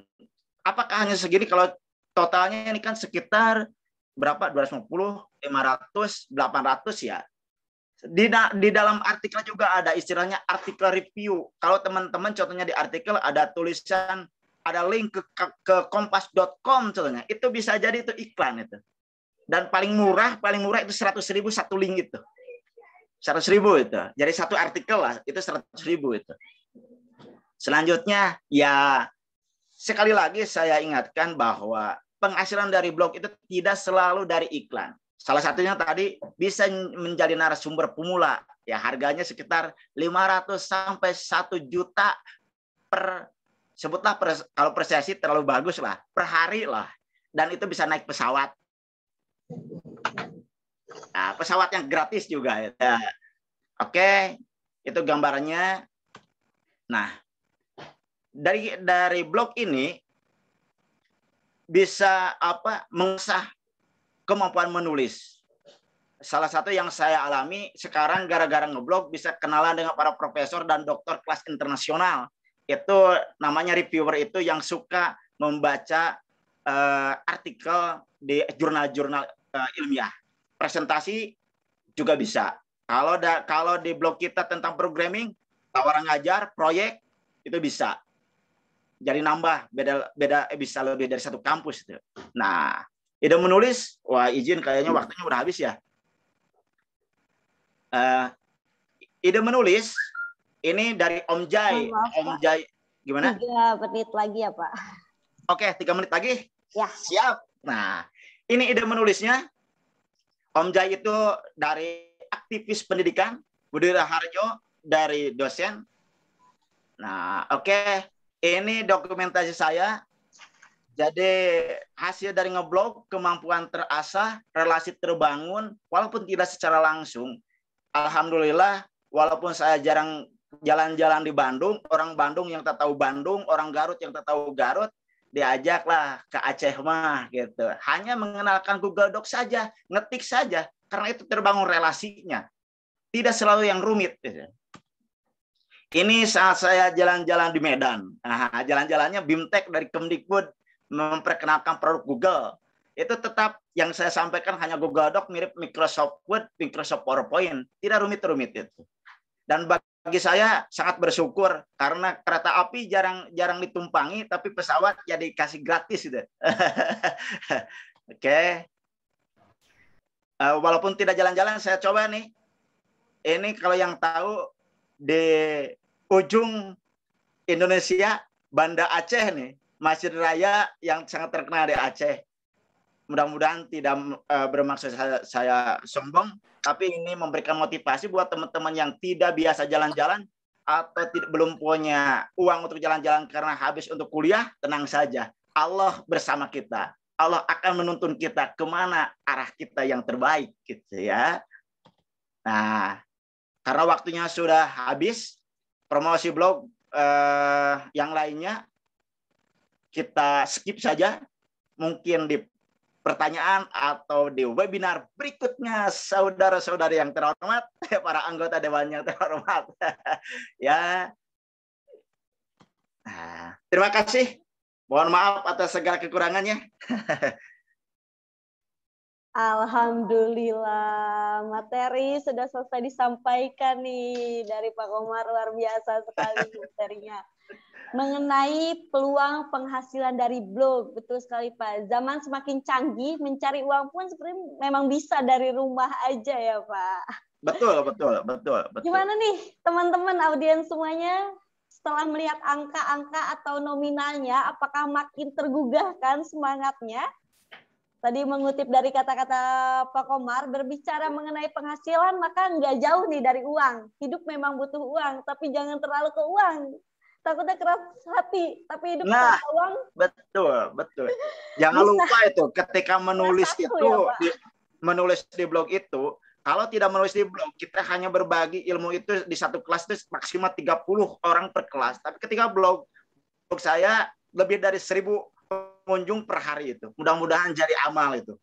apakah hanya segini? Kalau totalnya ini kan sekitar berapa? 250, 500, 800 ya. Di dalam artikel juga ada istilahnya artikel review. Kalau teman-teman contohnya di artikel ada tulisan, ada link ke kompas.com contohnya, itu bisa jadi itu iklan itu. Dan paling murah itu 100.000 satu link itu. 100.000 itu. Jadi satu artikel lah itu 100.000 itu. Selanjutnya ya sekali lagi saya ingatkan bahwa penghasilan dari blog itu tidak selalu dari iklan. Salah satunya tadi bisa menjadi narasumber pemula. Ya, harganya sekitar 500 sampai 1 juta per, sebutlah kalau per sesi terlalu bagus lah, per hari lah. Dan itu bisa naik pesawat. Nah, pesawat yang gratis juga. Ya. Oke, itu gambarannya. Nah, dari blog ini bisa mengasah kemampuan menulis. Salah satu yang saya alami sekarang gara-gara ngeblog bisa kenalan dengan para profesor dan doktor kelas internasional. Itu namanya reviewer itu yang suka membaca artikel di jurnal-jurnal ilmiah. Presentasi juga bisa. Kalau di blog kita tentang programming, tawaran ngajar, proyek itu bisa. Jadi nambah beda bisa lebih dari 1 kampus itu. Nah, ide menulis, wah izin kayaknya waktunya udah habis ya. Ide menulis ini dari Om Jai. Om Jai gimana? 3 menit lagi ya Pak. Oke, 3 menit lagi. Ya. Siap. Nah, ini ide menulisnya. Om Jai itu dari aktivis pendidikan, Budi Raharjo dari dosen. Nah, oke. Ini dokumentasi saya. Jadi hasil dari ngeblog, kemampuan terasah, relasi terbangun, walaupun tidak secara langsung. Alhamdulillah, walaupun saya jarang jalan-jalan di Bandung, orang Bandung yang tak tahu Bandung, orang Garut yang tak tahu Garut, diajaklah ke Aceh mah gitu. Hanya mengenalkan Google Docs saja, ngetik saja, karena itu terbangun relasinya. Tidak selalu yang rumit. Gitu. Ini saat saya jalan-jalan di Medan. Nah, jalan-jalannya BIMTEK dari Kemdikbud memperkenalkan produk Google. Itu tetap yang saya sampaikan hanya Google Doc mirip Microsoft Word, Microsoft PowerPoint. Tidak rumit-rumit itu. Dan bagi saya sangat bersyukur karena kereta api jarang ditumpangi, tapi pesawat jadi kasih gratis itu. Oke. Walaupun tidak jalan-jalan, saya coba nih. Ini kalau yang tahu di ujung Indonesia, Banda Aceh nih, Masjid Raya yang sangat terkenal di Aceh. Mudah-mudahan tidak bermaksud saya sombong, tapi ini memberikan motivasi buat teman-teman yang tidak biasa jalan-jalan atau belum punya uang untuk jalan-jalan karena habis untuk kuliah, tenang saja. Allah bersama kita. Allah akan menuntun kita kemana arah kita yang terbaik, gitu ya. Nah, karena waktunya sudah habis, promosi blog yang lainnya kita skip saja. Mungkin di pertanyaan atau di webinar berikutnya, saudara-saudari yang terhormat, para anggota dewan yang terhormat. Ya, terima kasih. Mohon maaf atas segala kekurangannya. Alhamdulillah, materi sudah selesai disampaikan nih dari Pak Komar, luar biasa sekali materinya. Mengenai peluang penghasilan dari blog, betul sekali Pak. Zaman semakin canggih, mencari uang pun sebenarnya memang bisa dari rumah aja ya Pak. Betul. Gimana nih teman-teman audiens semuanya? Setelah melihat angka-angka atau nominalnya, apakah makin tergugah kan semangatnya? Tadi mengutip dari kata-kata Pak Komar, berbicara mengenai penghasilan maka nggak jauh nih dari uang. Hidup memang butuh uang, tapi jangan terlalu ke uang. Takutnya keras hati, tapi hidup tanpa uang. Betul. Jangan lupa itu, ketika menulis menulis di blog itu, kalau tidak menulis di blog, kita hanya berbagi ilmu itu di satu kelas itu maksimal 30 orang per kelas. Tapi ketika blog saya lebih dari 1000 pengunjung per hari itu. Mudah-mudahan jadi amal itu.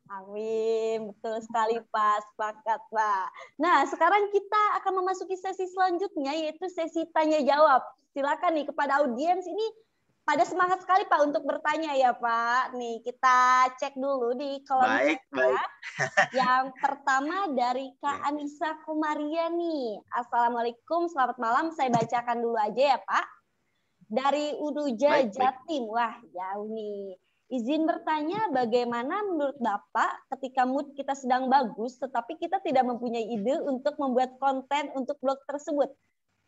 Amin, betul sekali Pak, sepakat Pak. Nah, sekarang kita akan memasuki sesi selanjutnya, yaitu sesi tanya jawab. Silakan nih kepada audiens ini pada semangat sekali Pak untuk bertanya ya Pak. Nih kita cek dulu di kolom chat. Yang pertama dari Kak Anissa Komaria nih. Assalamualaikum, selamat malam. Saya bacakan dulu aja ya Pak. Dari Unuja Jatim. Wah, jauh nih. Izin bertanya, bagaimana menurut Bapak ketika mood kita sedang bagus, tetapi kita tidak mempunyai ide untuk membuat konten untuk blog tersebut?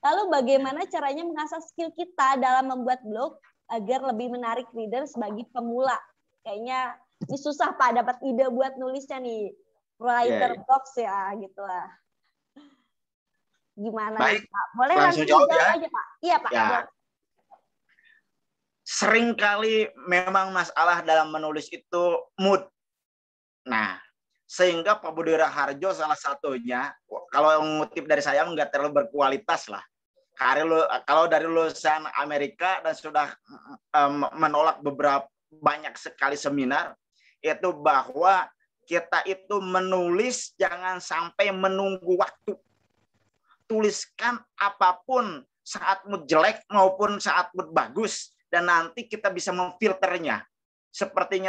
Lalu bagaimana caranya mengasah skill kita dalam membuat blog agar lebih menarik reader sebagai pemula? Kayaknya ini susah Pak dapat ide buat nulisnya nih. writer Iya. box ya gitulah. Gimana nih, Baik, Pak? Boleh langsung langsung jawab jawab ya. aja, Pak. Iya, Pak. Ya. Boleh. Seringkali memang masalah dalam menulis itu mood. Nah, sehingga Pak Budi Raharjo salah satunya, kalau mengutip dari saya nggak terlalu berkualitas lah. Kalau dari lulusan Amerika dan sudah menolak banyak sekali seminar, itu bahwa kita itu menulis jangan sampai menunggu waktu. Tuliskan apapun saat mood jelek maupun saat mood bagus, dan nanti kita bisa memfilternya. Seperti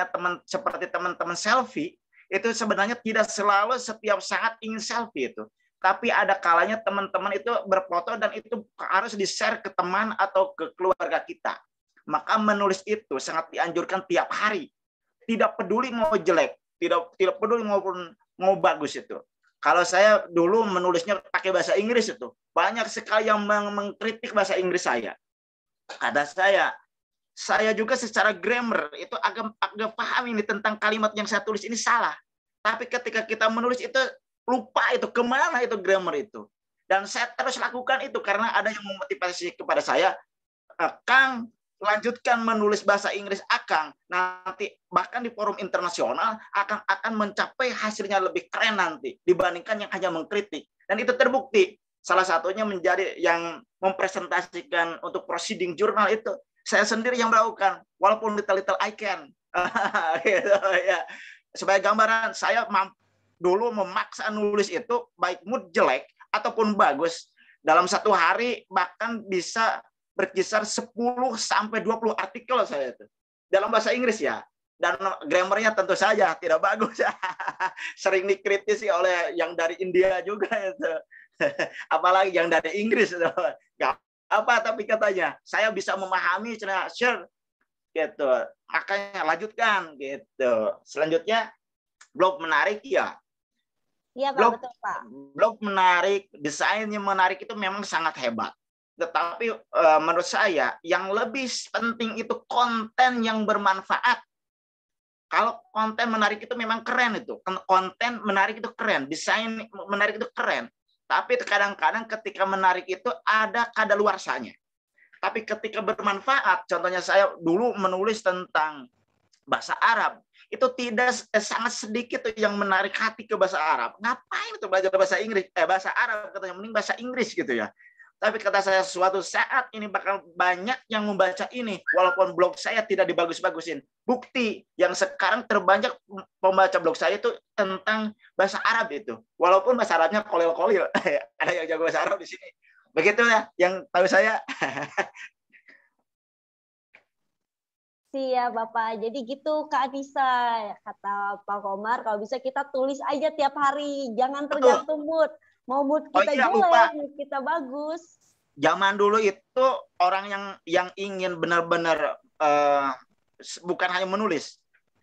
teman-teman selfie, itu sebenarnya tidak selalu setiap saat ingin selfie itu. Tapi ada kalanya teman-teman itu berfoto dan itu harus di-share ke teman atau ke keluarga kita. Maka menulis itu sangat dianjurkan tiap hari. Tidak peduli mau jelek, tidak peduli maupun mau bagus itu. Kalau saya dulu menulisnya pakai bahasa Inggris itu, banyak sekali yang mengkritik bahasa Inggris saya. Kata saya juga secara grammar itu agak paham ini tentang kalimat yang saya tulis ini salah. Tapi ketika kita menulis itu lupa itu kemana itu grammar itu. Dan saya terus lakukan itu karena ada yang memotivasi kepada saya, Kang, lanjutkan menulis bahasa Inggris Akang, nanti bahkan di forum internasional akan mencapai hasilnya lebih keren nanti dibandingkan yang hanya mengkritik. Dan itu terbukti. Salah satunya menjadi yang mempresentasikan untuk proceeding jurnal itu saya sendiri yang melakukan, walaupun little I can. Gitu, ya. Sebagai gambaran, saya dulu memaksa nulis itu baik mood jelek ataupun bagus dalam satu hari bahkan bisa berkisar 10 sampai 20 artikel saya itu dalam bahasa Inggris ya, dan grammarnya tentu saja tidak bagus ya. Sering dikritisi oleh yang dari India juga itu. Apalagi yang dari Inggris itu. Gak apa, tapi katanya saya bisa memahami, sure gitu, makanya lanjutkan gitu. Selanjutnya blog menarik ya. Iya, Pak, betul, Pak. Blog menarik, desainnya menarik itu memang sangat hebat. Tetapi menurut saya yang lebih penting itu konten yang bermanfaat. Kalau konten menarik itu memang keren itu. Konten menarik itu keren, desain menarik itu keren. Tapi kadang-kadang ketika menarik itu ada kadaluarsanya. Tapi ketika bermanfaat, contohnya saya dulu menulis tentang bahasa Arab, itu tidak sangat sedikit yang menarik hati ke bahasa Arab. Ngapain itu belajar bahasa Inggris? Bahasa Arab katanya, mending bahasa Inggris gitu ya. Tapi kata saya suatu saat ini bakal banyak yang membaca ini, walaupun blog saya tidak dibagus-bagusin. Bukti yang sekarang terbanyak pembaca blog saya itu tentang bahasa Arab itu, walaupun bahasa Arabnya kolil-kolil. Ada yang jago bahasa Arab di sini. Begitu ya, yang tahu saya. Siap, Bapak. Jadi gitu, Kak Anissa. Kata Pak Komar, kalau bisa kita tulis aja tiap hari. Jangan tergantung mood. Mau mood kita jelek, mood kita bagus. Zaman dulu itu orang yang ingin benar-benar bukan hanya menulis,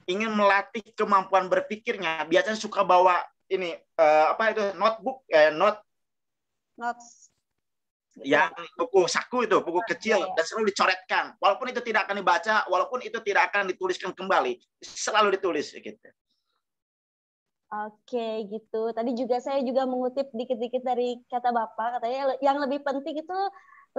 ingin melatih kemampuan berpikirnya, biasanya suka bawa ini notebook, notes. Ya, buku saku itu, buku kecil, dan selalu dicoretkan. Walaupun itu tidak akan dibaca, walaupun itu tidak akan dituliskan kembali, selalu ditulis gitu. Oke, gitu. Tadi saya juga mengutip dikit-dikit dari kata Bapak, katanya yang lebih penting itu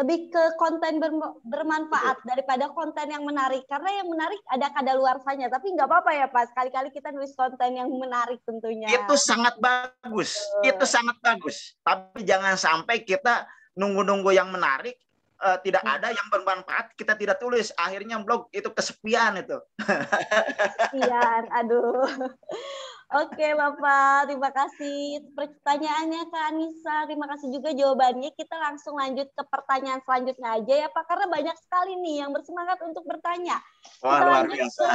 lebih ke konten bermanfaat daripada konten yang menarik. Karena yang menarik ada kadaluarsanya, tapi nggak apa-apa ya Pak, sekali-kali kita nulis konten yang menarik tentunya. Itu sangat bagus, itu sangat bagus. Tapi jangan sampai kita nunggu-nunggu yang menarik, tidak ada yang bermanfaat, kita tidak tulis. Akhirnya blog itu kesepian itu. Kesepian, aduh. Oke Bapak, terima kasih pertanyaannya Kak Anissa. Terima kasih juga jawabannya. Kita langsung lanjut ke pertanyaan selanjutnya aja ya Pak, karena banyak sekali nih yang bersemangat untuk bertanya. Kita lanjut ke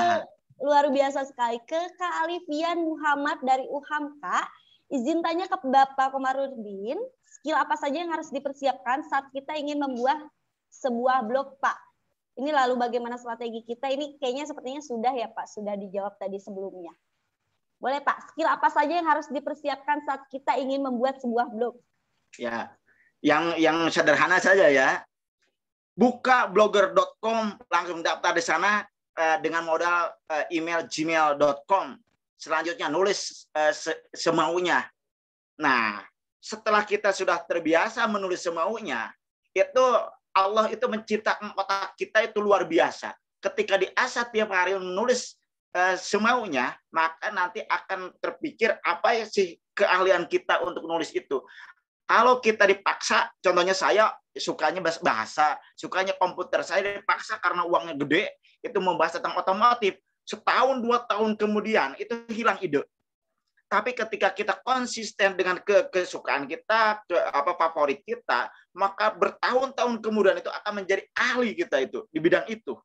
luar biasa sekali ke Kak Alifian Muhammad dari UHAMKA. Izin tanya ke Bapak Komarudin, skill apa saja yang harus dipersiapkan saat kita ingin membuat sebuah blog, Pak? Ini lalu bagaimana strategi kita? Ini kayaknya sepertinya sudah ya, Pak. Sudah dijawab tadi sebelumnya. Boleh, Pak. Skill apa saja yang harus dipersiapkan saat kita ingin membuat sebuah blog? Ya, yang sederhana saja ya. Buka blogger.com, langsung daftar di sana dengan modal email gmail.com. selanjutnya nulis semaunya. Nah, setelah kita sudah terbiasa menulis semaunya, itu Allah itu menciptakan otak kita itu luar biasa. Ketika diasah tiap hari menulis semaunya, maka nanti akan terpikir apa sih keahlian kita untuk menulis itu. Kalau kita dipaksa, contohnya saya sukanya bahasa, sukanya komputer, saya dipaksa karena uangnya gede, itu membahas tentang otomotif. Setahun 2 tahun kemudian itu hilang ide. Tapi ketika kita konsisten dengan kesukaan kita, favorit kita, maka bertahun-tahun kemudian itu akan menjadi ahli kita itu di bidang itu.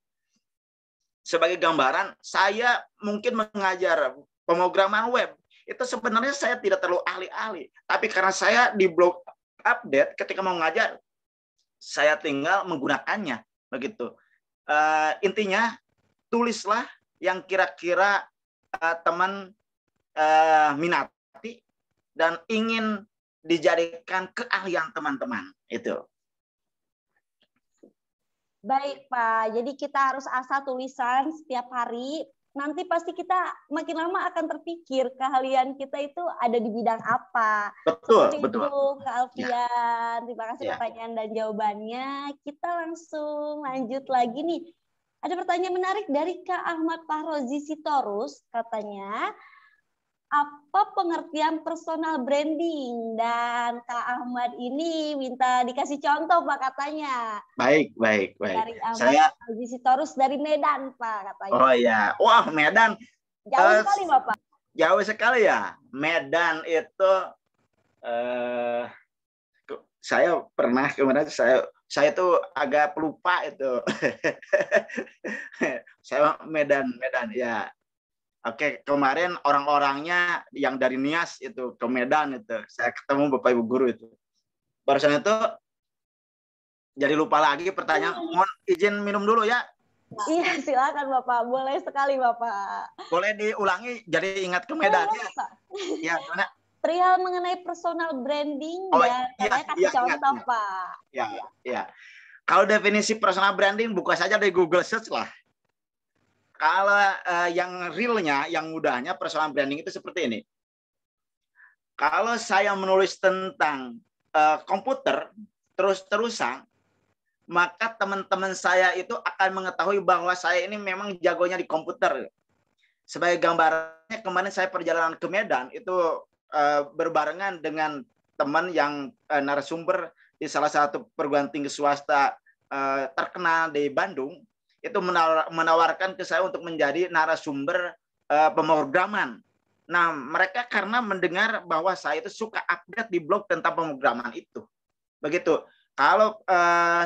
Sebagai gambaran, saya mungkin mengajar pemrograman web. Itu sebenarnya saya tidak terlalu ahli-ahli. Tapi karena saya di blog update, ketika mau ngajar, saya tinggal menggunakannya. Begitu. Intinya, tulislah yang kira-kira teman minati dan ingin dijadikan keahlian teman-teman. Itu. Baik, Pak. Jadi kita harus asah tulisan setiap hari. Nanti pasti kita makin lama akan terpikir keahlian kita itu ada di bidang apa. Betul, Seperti betul. itu, Kak Alfian. Terima kasih Ya. pertanyaan dan jawabannya. Kita langsung lanjut lagi nih. Ada pertanyaan menarik dari Kak Ahmad Fahrozi Sitorus. Katanya, apa pengertian personal branding? Dan Kak Ahmad ini minta dikasih contoh, Pak, katanya. Baik. Dari Ahmad Saya Fahrozi Sitorus dari Medan, Pak, katanya. Oh ya, wah Medan Jauh sekali, Bapak. jauh sekali ya. Medan itu saya pernah kemarin saya tuh agak pelupa itu. Saya Medan ya. Oke, kemarin orang-orangnya yang dari Nias itu ke Medan itu. Saya ketemu Bapak Ibu guru itu. Barusan itu jadi lupa lagi pertanyaan. Mohon izin minum dulu ya. Iya, silakan Bapak. Boleh sekali, Bapak. Boleh diulangi jadi ingat ke Medan ya. Ya, gimana? Perihal mengenai personal branding Oh, dan iya, katanya kasih contoh, ingat. Pak. Ya. Kalau definisi personal branding buka saja dari Google Search lah. Kalau yang realnya, yang mudahnya personal branding itu seperti ini. Kalau saya menulis tentang komputer terus-terusan, maka teman-teman saya itu akan mengetahui bahwa saya ini memang jagonya di komputer. Sebagai gambarannya, kemarin saya perjalanan ke Medan itu berbarengan dengan teman yang narasumber di salah satu perguruan tinggi swasta terkenal di Bandung, itu menawarkan ke saya untuk menjadi narasumber pemrograman. Nah, mereka karena mendengar bahwa saya itu suka update di blog tentang pemrograman itu. Begitu. Kalau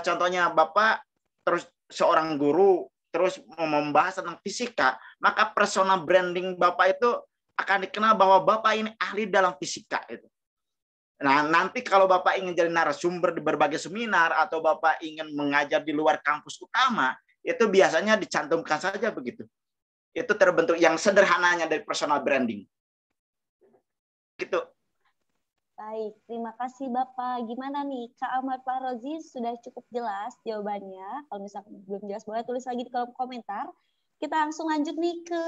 contohnya Bapak terus seorang guru terus membahas tentang fisika, maka personal branding Bapak itu akan dikenal bahwa Bapak ini ahli dalam fisika itu. Nah, nanti kalau Bapak ingin jadi narasumber di berbagai seminar atau Bapak ingin mengajar di luar kampus utama, itu biasanya dicantumkan saja begitu. Itu terbentuk yang sederhananya dari personal branding. Gitu. Baik, terima kasih Bapak. Gimana nih, Kak Ahmad Fahrozi sudah cukup jelas jawabannya. Kalau misalkan belum jelas, boleh tulis lagi di kolom komentar. Kita langsung lanjut nih ke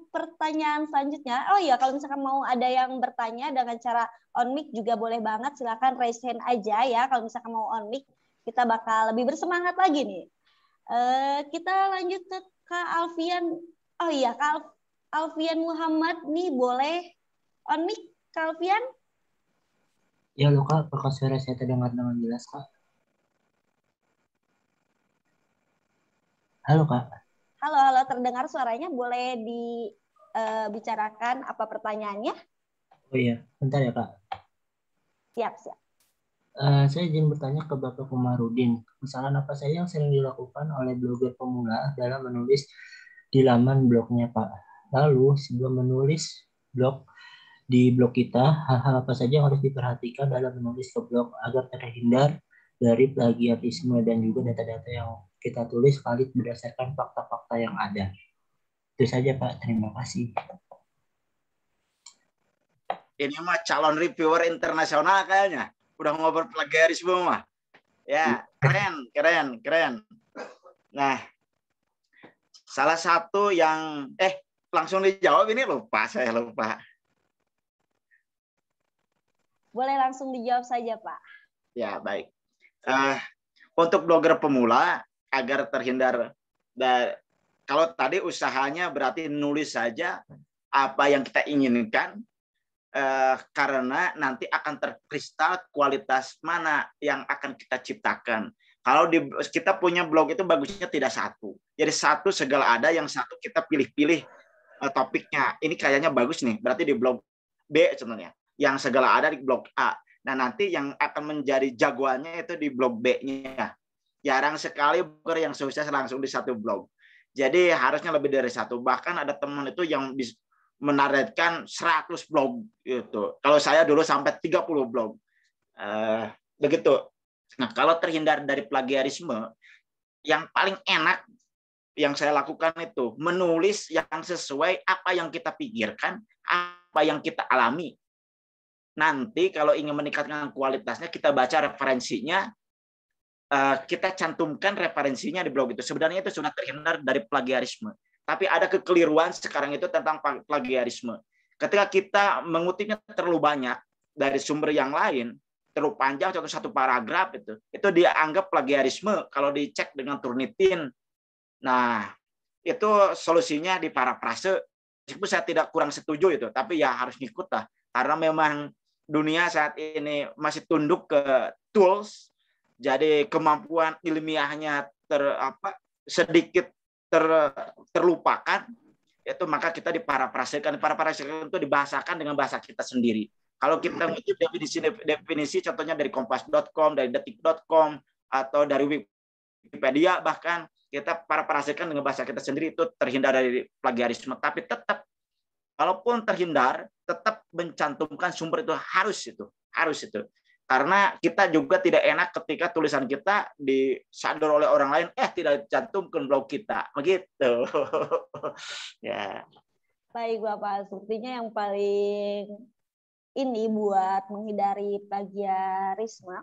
pertanyaan selanjutnya. Oh iya, kalau misalkan mau ada yang bertanya dengan cara on mic juga boleh banget. Silakan raise hand aja ya. Kalau misalkan mau on mic, kita bakal lebih bersemangat lagi nih. Kita lanjut ke Kak Alfian. Oh iya, Kak Alfian Muhammad nih boleh on mic, Kak Alfian? Ya loh Kak, apakah suara saya terdengar dengan jelas Kak? Halo Kak. Halo, terdengar suaranya. Boleh dibicarakan apa pertanyaannya? Oh iya, bentar ya Kak. Siap. Saya izin bertanya ke Bapak Komarudin. Kesalahan apa saja yang sering dilakukan oleh blogger pemula dalam menulis di laman blognya Pak? Lalu sebelum menulis di blog kita, hal-hal apa saja yang harus diperhatikan dalam menulis ke blog agar terhindar dari plagiarisme dan juga data-data yang kita tulis valid berdasarkan fakta-fakta yang ada. Itu saja Pak, terima kasih. Ini mah calon reviewer internasional kayaknya. Udah ngobrol plagiarisme mah. Ya, keren. Nah, salah satu yang langsung dijawab ini saya lupa. Boleh langsung dijawab saja, Pak. Ya, baik. Untuk blogger pemula, agar terhindar dari, kalau tadi usahanya berarti nulis saja apa yang kita inginkan, karena nanti akan terkristal kualitas mana yang akan kita ciptakan. Kalau kita punya blog itu bagusnya tidak satu. Jadi satu segala ada, yang satu kita pilih-pilih topiknya. Ini kayaknya bagus nih, berarti di blog B contohnya. Yang segala ada di blog A. Nah, nanti yang akan menjadi jagoannya itu di blog B-nya. Jarang sekali blogger yang sukses langsung di satu blog. Jadi harusnya lebih dari satu. Bahkan ada teman itu yang menargetkan 100 blog gitu. Kalau saya dulu sampai 30 blog. Begitu. Nah, kalau terhindar dari plagiarisme, yang paling enak yang saya lakukan itu menulis yang sesuai apa yang kita pikirkan, apa yang kita alami. Nanti kalau ingin meningkatkan kualitasnya, kita baca referensinya, kita cantumkan referensinya di blog itu. Sebenarnya itu sudah terhindar dari plagiarisme. Tapi ada kekeliruan sekarang itu tentang plagiarisme. Ketika kita mengutipnya terlalu banyak dari sumber yang lain, terlalu panjang, contoh satu paragraf itu dianggap plagiarisme kalau dicek dengan Turnitin. Nah, itu solusinya di parafrase. Meskipun saya tidak kurang setuju itu, tapi ya harus ngikut lah. Karena memang dunia saat ini masih tunduk ke tools, jadi kemampuan ilmiahnya sedikit terlupakan, itu maka kita diparafrasekan. Parafrasekan itu dibahasakan dengan bahasa kita sendiri. Kalau kita ngutip definisi contohnya dari kompas.com, dari detik.com, atau dari Wikipedia, bahkan kita parafrasekan dengan bahasa kita sendiri, itu terhindar dari plagiarisme. Tapi tetap, walaupun terhindar, tetap mencantumkan sumber itu harus itu. Karena kita juga tidak enak ketika tulisan kita disadar oleh orang lain, tidak dicantumkan blog kita, begitu. Ya. Baik Bapak, sepertinya yang paling ini buat menghindari plagiarisme,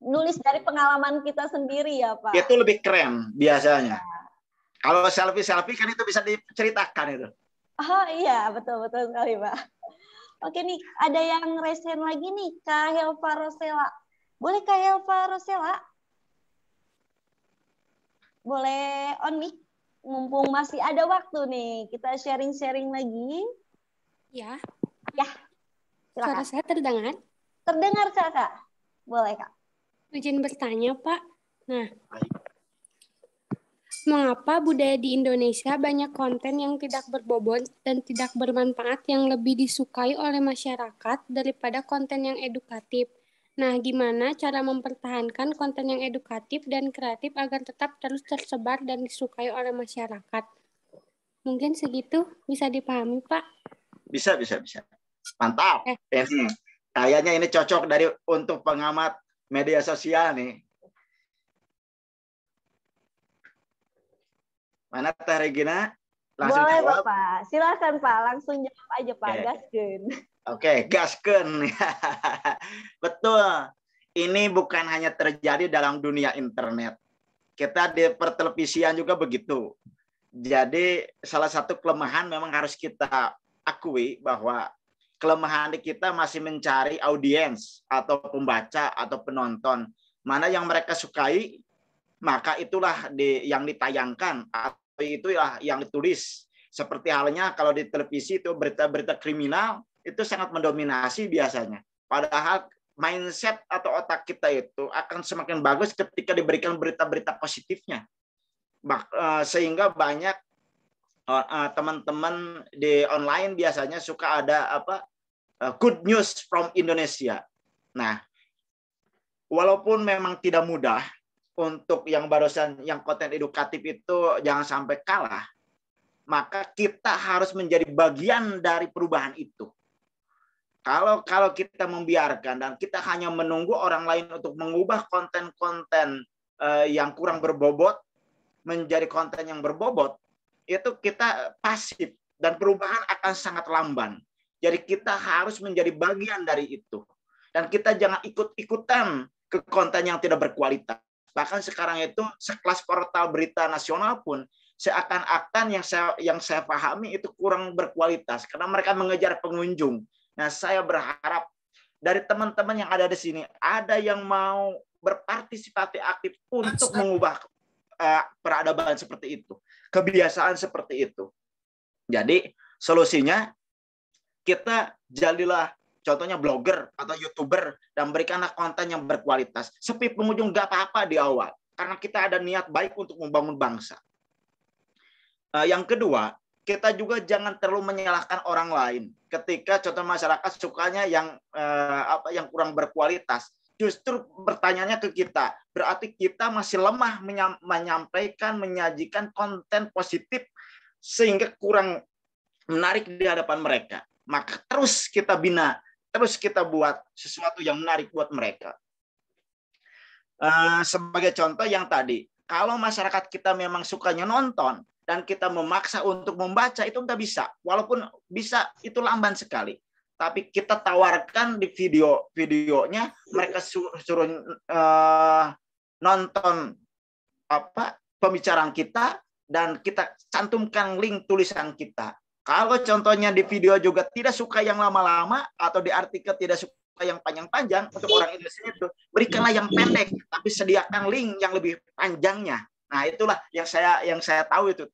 nulis dari pengalaman kita sendiri ya Pak. Itu lebih keren biasanya. Kalau selfie kan itu bisa diceritakan itu. Oh iya, betul sekali Pak. Oke nih, ada yang resen lagi nih, Kak Helva Rosela. Boleh Kak Helva Rosela? Boleh on mic? Mumpung masih ada waktu nih, kita sharing-sharing lagi. Ya. Ya, silakan. Suara saya terdengar? Terdengar Kak. Boleh Kak. Izin bertanya Pak. Nah, mengapa budaya di Indonesia banyak konten yang tidak berbobot dan tidak bermanfaat yang lebih disukai oleh masyarakat daripada konten yang edukatif? Nah, gimana cara mempertahankan konten yang edukatif dan kreatif agar tetap terus tersebar dan disukai oleh masyarakat? Mungkin segitu bisa dipahami, Pak? Bisa. Mantap. Kayaknya ini cocok untuk pengamat media sosial nih. Mana Teh Regina? Langsung boleh jawab. Bapak, silakan Pak, langsung jawab aja Pak, gaskeun. Oke, gaskeun. Betul. Ini bukan hanya terjadi dalam dunia internet. Kita di pertelevisian juga begitu. Jadi salah satu kelemahan memang harus kita akui bahwa kelemahan di kita masih mencari audiens atau pembaca atau penonton. Mana yang mereka sukai, maka itulah yang ditayangkan atau itulah yang ditulis. Seperti halnya kalau di televisi itu berita-berita kriminal itu sangat mendominasi biasanya. Padahal mindset atau otak kita itu akan semakin bagus ketika diberikan berita-berita positifnya. Sehingga banyak teman-teman di online biasanya suka ada good news from Indonesia. Nah, walaupun memang tidak mudah, untuk yang barusan yang konten edukatif itu jangan sampai kalah, maka kita harus menjadi bagian dari perubahan itu. Kalau kita membiarkan dan kita hanya menunggu orang lain untuk mengubah konten-konten yang kurang berbobot menjadi konten yang berbobot, itu kita pasif dan perubahan akan sangat lamban. Jadi kita harus menjadi bagian dari itu. Dan kita jangan ikut-ikutan ke konten yang tidak berkualitas. Bahkan sekarang itu sekelas portal berita nasional pun seakan-akan yang saya pahami itu kurang berkualitas karena mereka mengejar pengunjung. Nah, saya berharap dari teman-teman yang ada di sini ada yang mau berpartisipasi aktif untuk mengubah peradaban seperti itu, kebiasaan seperti itu. Jadi solusinya kita jadilah contohnya blogger atau YouTuber dan berikanlah konten yang berkualitas. Sepi pengunjung nggak apa-apa di awal karena kita ada niat baik untuk membangun bangsa. Yang kedua, kita juga jangan terlalu menyalahkan orang lain. Ketika contoh masyarakat sukanya yang kurang berkualitas, justru bertanyanya ke kita. Berarti kita masih lemah menyampaikan, menyajikan konten positif sehingga kurang menarik di hadapan mereka. Maka terus kita bina, terus kita buat sesuatu yang menarik buat mereka. Sebagai contoh yang tadi, kalau masyarakat kita memang sukanya nonton, dan kita memaksa untuk membaca itu nggak bisa. Walaupun bisa, itu lamban sekali. Tapi kita tawarkan di videonya, mereka suruh nonton pembicaraan kita, dan kita cantumkan link tulisan kita. Kalau contohnya di video juga tidak suka yang lama-lama, atau di artikel tidak suka yang panjang-panjang, untuk orang Indonesia itu, berikanlah yang pendek, tapi sediakan link yang lebih panjangnya. Nah, itulah yang saya tahu itu.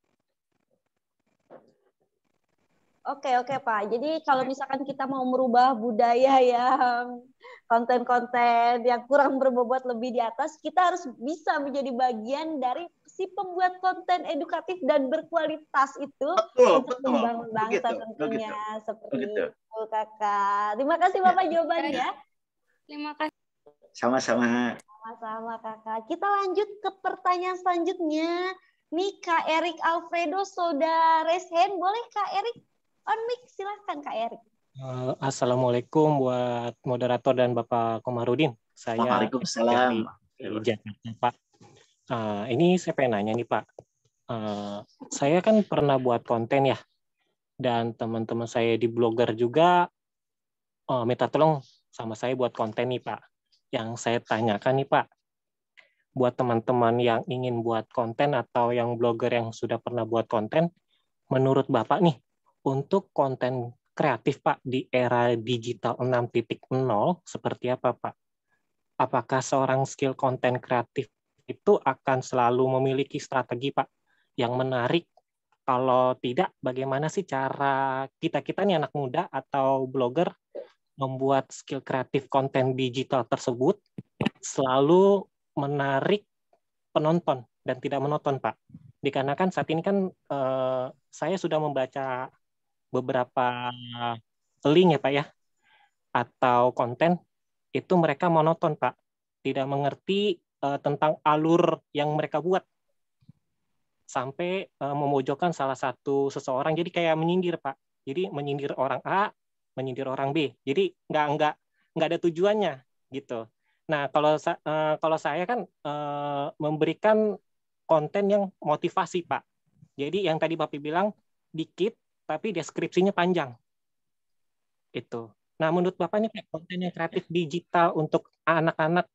Oke Pak. Jadi kalau misalkan kita mau merubah budaya yang konten-konten yang kurang berbobot lebih di atas, kita harus bisa menjadi bagian dari si pembuat konten edukatif dan berkualitas itu untuk membangun bangsa tentunya. Seperti itu, Kakak. Terima kasih Bapak jawabannya. Terima kasih. Sama-sama. Sama-sama Kakak. Kita lanjut ke pertanyaan selanjutnya. Nih Kak Erik Alfredo sudah raise hand. Boleh Kak Erik? On mic, silahkan Kak Erik. Assalamualaikum buat moderator dan Bapak Komarudin. Saya Waalaikumsalam. Dari Jakarta, Pak. Ini saya pengen nanya nih Pak. Saya kan pernah buat konten ya, dan teman-teman saya di blogger juga minta tolong sama saya buat konten nih Pak. Yang saya tanyakan nih Pak, buat teman-teman yang ingin buat konten atau yang blogger yang sudah pernah buat konten, menurut Bapak nih, untuk konten kreatif Pak di era digital 6.0 seperti apa Pak? Apakah seorang skill konten kreatif itu akan selalu memiliki strategi Pak yang menarik? Kalau tidak, bagaimana sih cara kita nih anak muda atau blogger membuat skill kreatif konten digital tersebut selalu menarik penonton dan tidak menonton Pak? Dikarenakan saat ini kan saya sudah membaca beberapa link ya Pak ya, atau konten itu mereka monoton Pak, tidak mengerti tentang alur yang mereka buat, sampai memojokkan salah satu seseorang, jadi kayak menyindir Pak, jadi menyindir orang A, menyindir orang B, jadi nggak ada tujuannya gitu. Nah kalau saya kan memberikan konten yang motivasi Pak, jadi yang tadi Bapak bilang dikit tapi deskripsinya panjang. Itu. Nah, menurut Bapak nih konten yang kreatif digital untuk anak-anak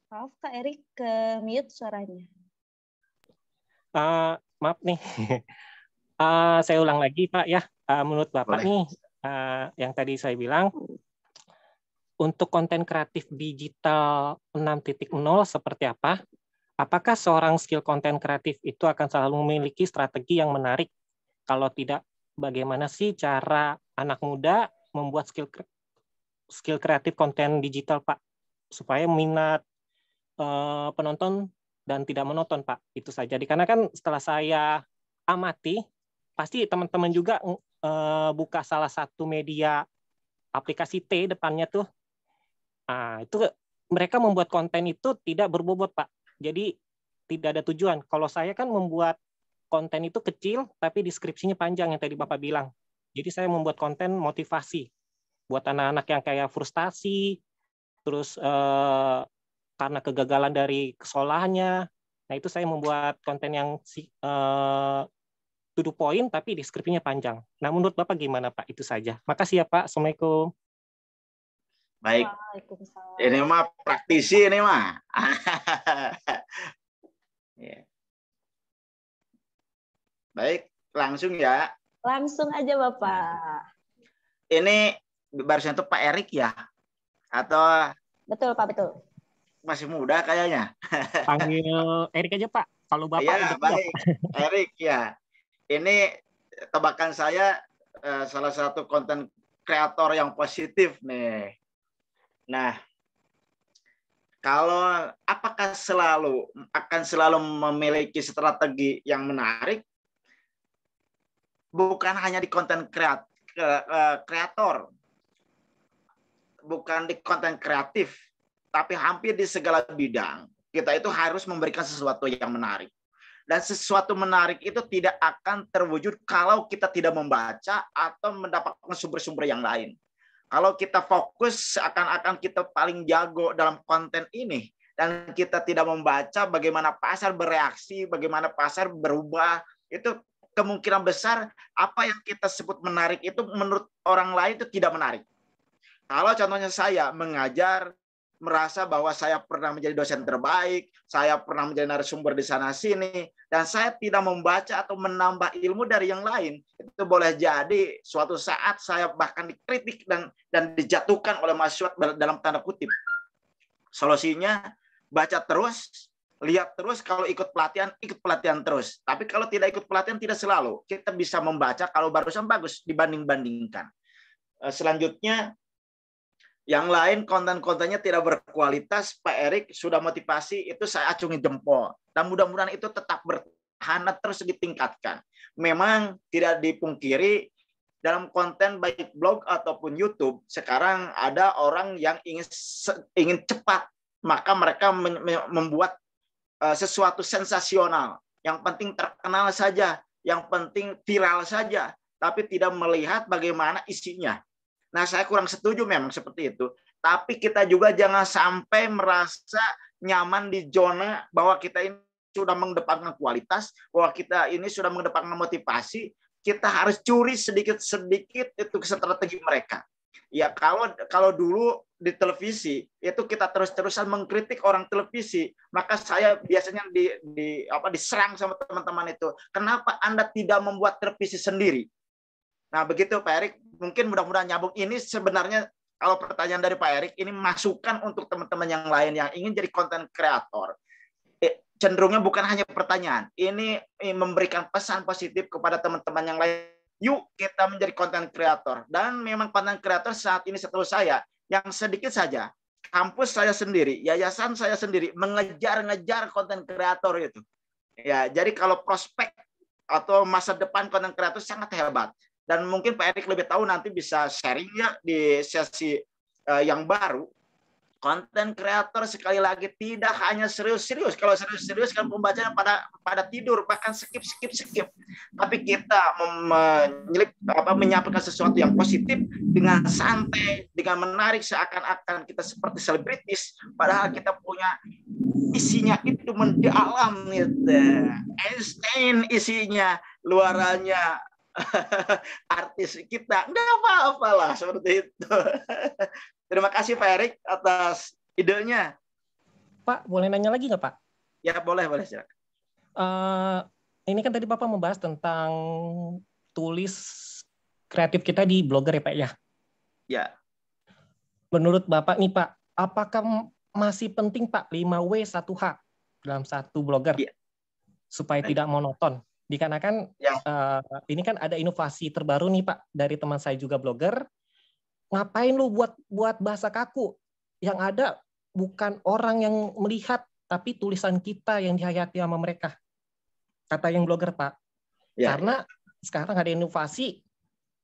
Maaf Kak Erik, ke mute suaranya. Maaf nih. Saya ulang lagi Pak ya. Menurut Bapak nih, yang tadi saya bilang, untuk konten kreatif digital 6.0 seperti apa? Apakah seorang skill konten kreatif itu akan selalu memiliki strategi yang menarik? Kalau tidak, bagaimana sih cara anak muda membuat skill kreatif konten digital, Pak? Supaya minat penonton dan tidak menonton, Pak. Itu saja. Karena kan setelah saya amati, pasti teman-teman juga buka salah satu media aplikasi T depannya tuh. Nah, itu mereka membuat konten itu tidak berbobot, Pak. Jadi tidak ada tujuan. Kalau saya kan membuat konten itu kecil, tapi deskripsinya panjang yang tadi Bapak bilang. Jadi saya membuat konten motivasi buat anak-anak yang kayak frustasi, terus karena kegagalan dari kesolahannya. Nah itu saya membuat konten yang to the point tapi deskripsinya panjang. Nah, menurut Bapak gimana, Pak? Itu saja. Makasih ya, Pak. Assalamualaikum. Baik, Waalaikumsalam. ini mah praktisi ini mah. Ya. Baik, langsung ya. Langsung aja Bapak. Ini barusan itu Pak Erik ya? Atau Betul Pak, betul. masih muda kayaknya? Panggil Erik aja, Pak. Kalau Bapak Ya, udah tua. baik. Erik ya. Ini tebakan saya salah satu konten kreator yang positif nih. Nah, kalau apakah akan selalu memiliki strategi yang menarik? Bukan hanya di konten kreator, bukan di konten kreatif, tapi hampir di segala bidang. Kita itu harus memberikan sesuatu yang menarik. Dan sesuatu menarik itu tidak akan terwujud kalau kita tidak membaca atau mendapatkan sumber-sumber yang lain. Kalau kita fokus seakan-akan kita paling jago dalam konten ini, dan kita tidak membaca bagaimana pasar bereaksi, bagaimana pasar berubah, itu kemungkinan besar apa yang kita sebut menarik itu menurut orang lain itu tidak menarik. Kalau contohnya saya mengajar, merasa bahwa saya pernah menjadi dosen terbaik, saya pernah menjadi narasumber di sana-sini, dan saya tidak membaca atau menambah ilmu dari yang lain, itu boleh jadi suatu saat saya bahkan dikritik dan dijatuhkan oleh mahasiswa dalam tanda kutip. Solusinya, baca terus, lihat terus, kalau ikut pelatihan terus. Tapi kalau tidak ikut pelatihan, tidak selalu. Kita bisa membaca kalau barusan bagus dibanding-bandingkan. Selanjutnya, yang lain konten-kontennya tidak berkualitas, Pak Erik sudah motivasi, itu saya acungi jempol. Dan mudah-mudahan itu tetap bertahan terus ditingkatkan. Memang tidak dipungkiri, dalam konten baik blog ataupun YouTube, sekarang ada orang yang ingin cepat. Maka mereka membuat sesuatu sensasional. Yang penting terkenal saja, yang penting viral saja, tapi tidak melihat bagaimana isinya. Nah, saya kurang setuju memang seperti itu. Tapi kita juga jangan sampai merasa nyaman di zona bahwa kita ini sudah mengedepankan kualitas, bahwa kita ini sudah mengedepankan motivasi. Kita harus curi sedikit-sedikit itu strategi mereka. Ya, kalau dulu di televisi itu kita terus-terusan mengkritik orang televisi, maka saya biasanya diserang sama teman-teman itu. Kenapa Anda tidak membuat televisi sendiri? Nah, begitu Pak Erik, mungkin mudah-mudahan nyambung. Ini sebenarnya kalau pertanyaan dari Pak Erik, ini masukan untuk teman-teman yang lain yang ingin jadi konten kreator. Cenderungnya bukan hanya pertanyaan, ini memberikan pesan positif kepada teman-teman yang lain. Yuk kita menjadi konten kreator. Dan memang konten kreator saat ini setahu saya, yang sedikit saja, kampus saya sendiri, yayasan saya sendiri, mengejar-ngejar konten kreator itu. Ya, jadi kalau prospek atau masa depan konten kreator sangat hebat. Dan mungkin Pak Erik lebih tahu, nanti bisa sharingnya di sesi yang baru. Konten kreator sekali lagi tidak hanya serius-serius. Kalau serius-serius kan pembacanya pada tidur, bahkan skip. Tapi kita menyampaikan sesuatu yang positif dengan santai, dengan menarik, seakan-akan kita seperti selebritis, padahal kita punya isinya itu mendalam gitu. Einstein isinya, luarannya artis kita, nggak apa-apa lah seperti itu. Terima kasih Pak Erik atas idenya. Pak, boleh nanya lagi nggak Pak? Ya, boleh silakan. Ini kan tadi Bapak membahas tentang tulis kreatif kita di Blogger ya Pak ya? Ya. Menurut Bapak nih Pak, apakah masih penting Pak 5W 1H dalam satu Blogger ya, supaya tidak monoton? Dikarenakan ya, ini kan ada inovasi terbaru nih Pak dari teman saya juga blogger. Ngapain lu buat bahasa kaku? Yang ada bukan orang yang melihat, tapi tulisan kita yang dihayati sama mereka. Kata yang blogger Pak. ya, Karena sekarang ada inovasi,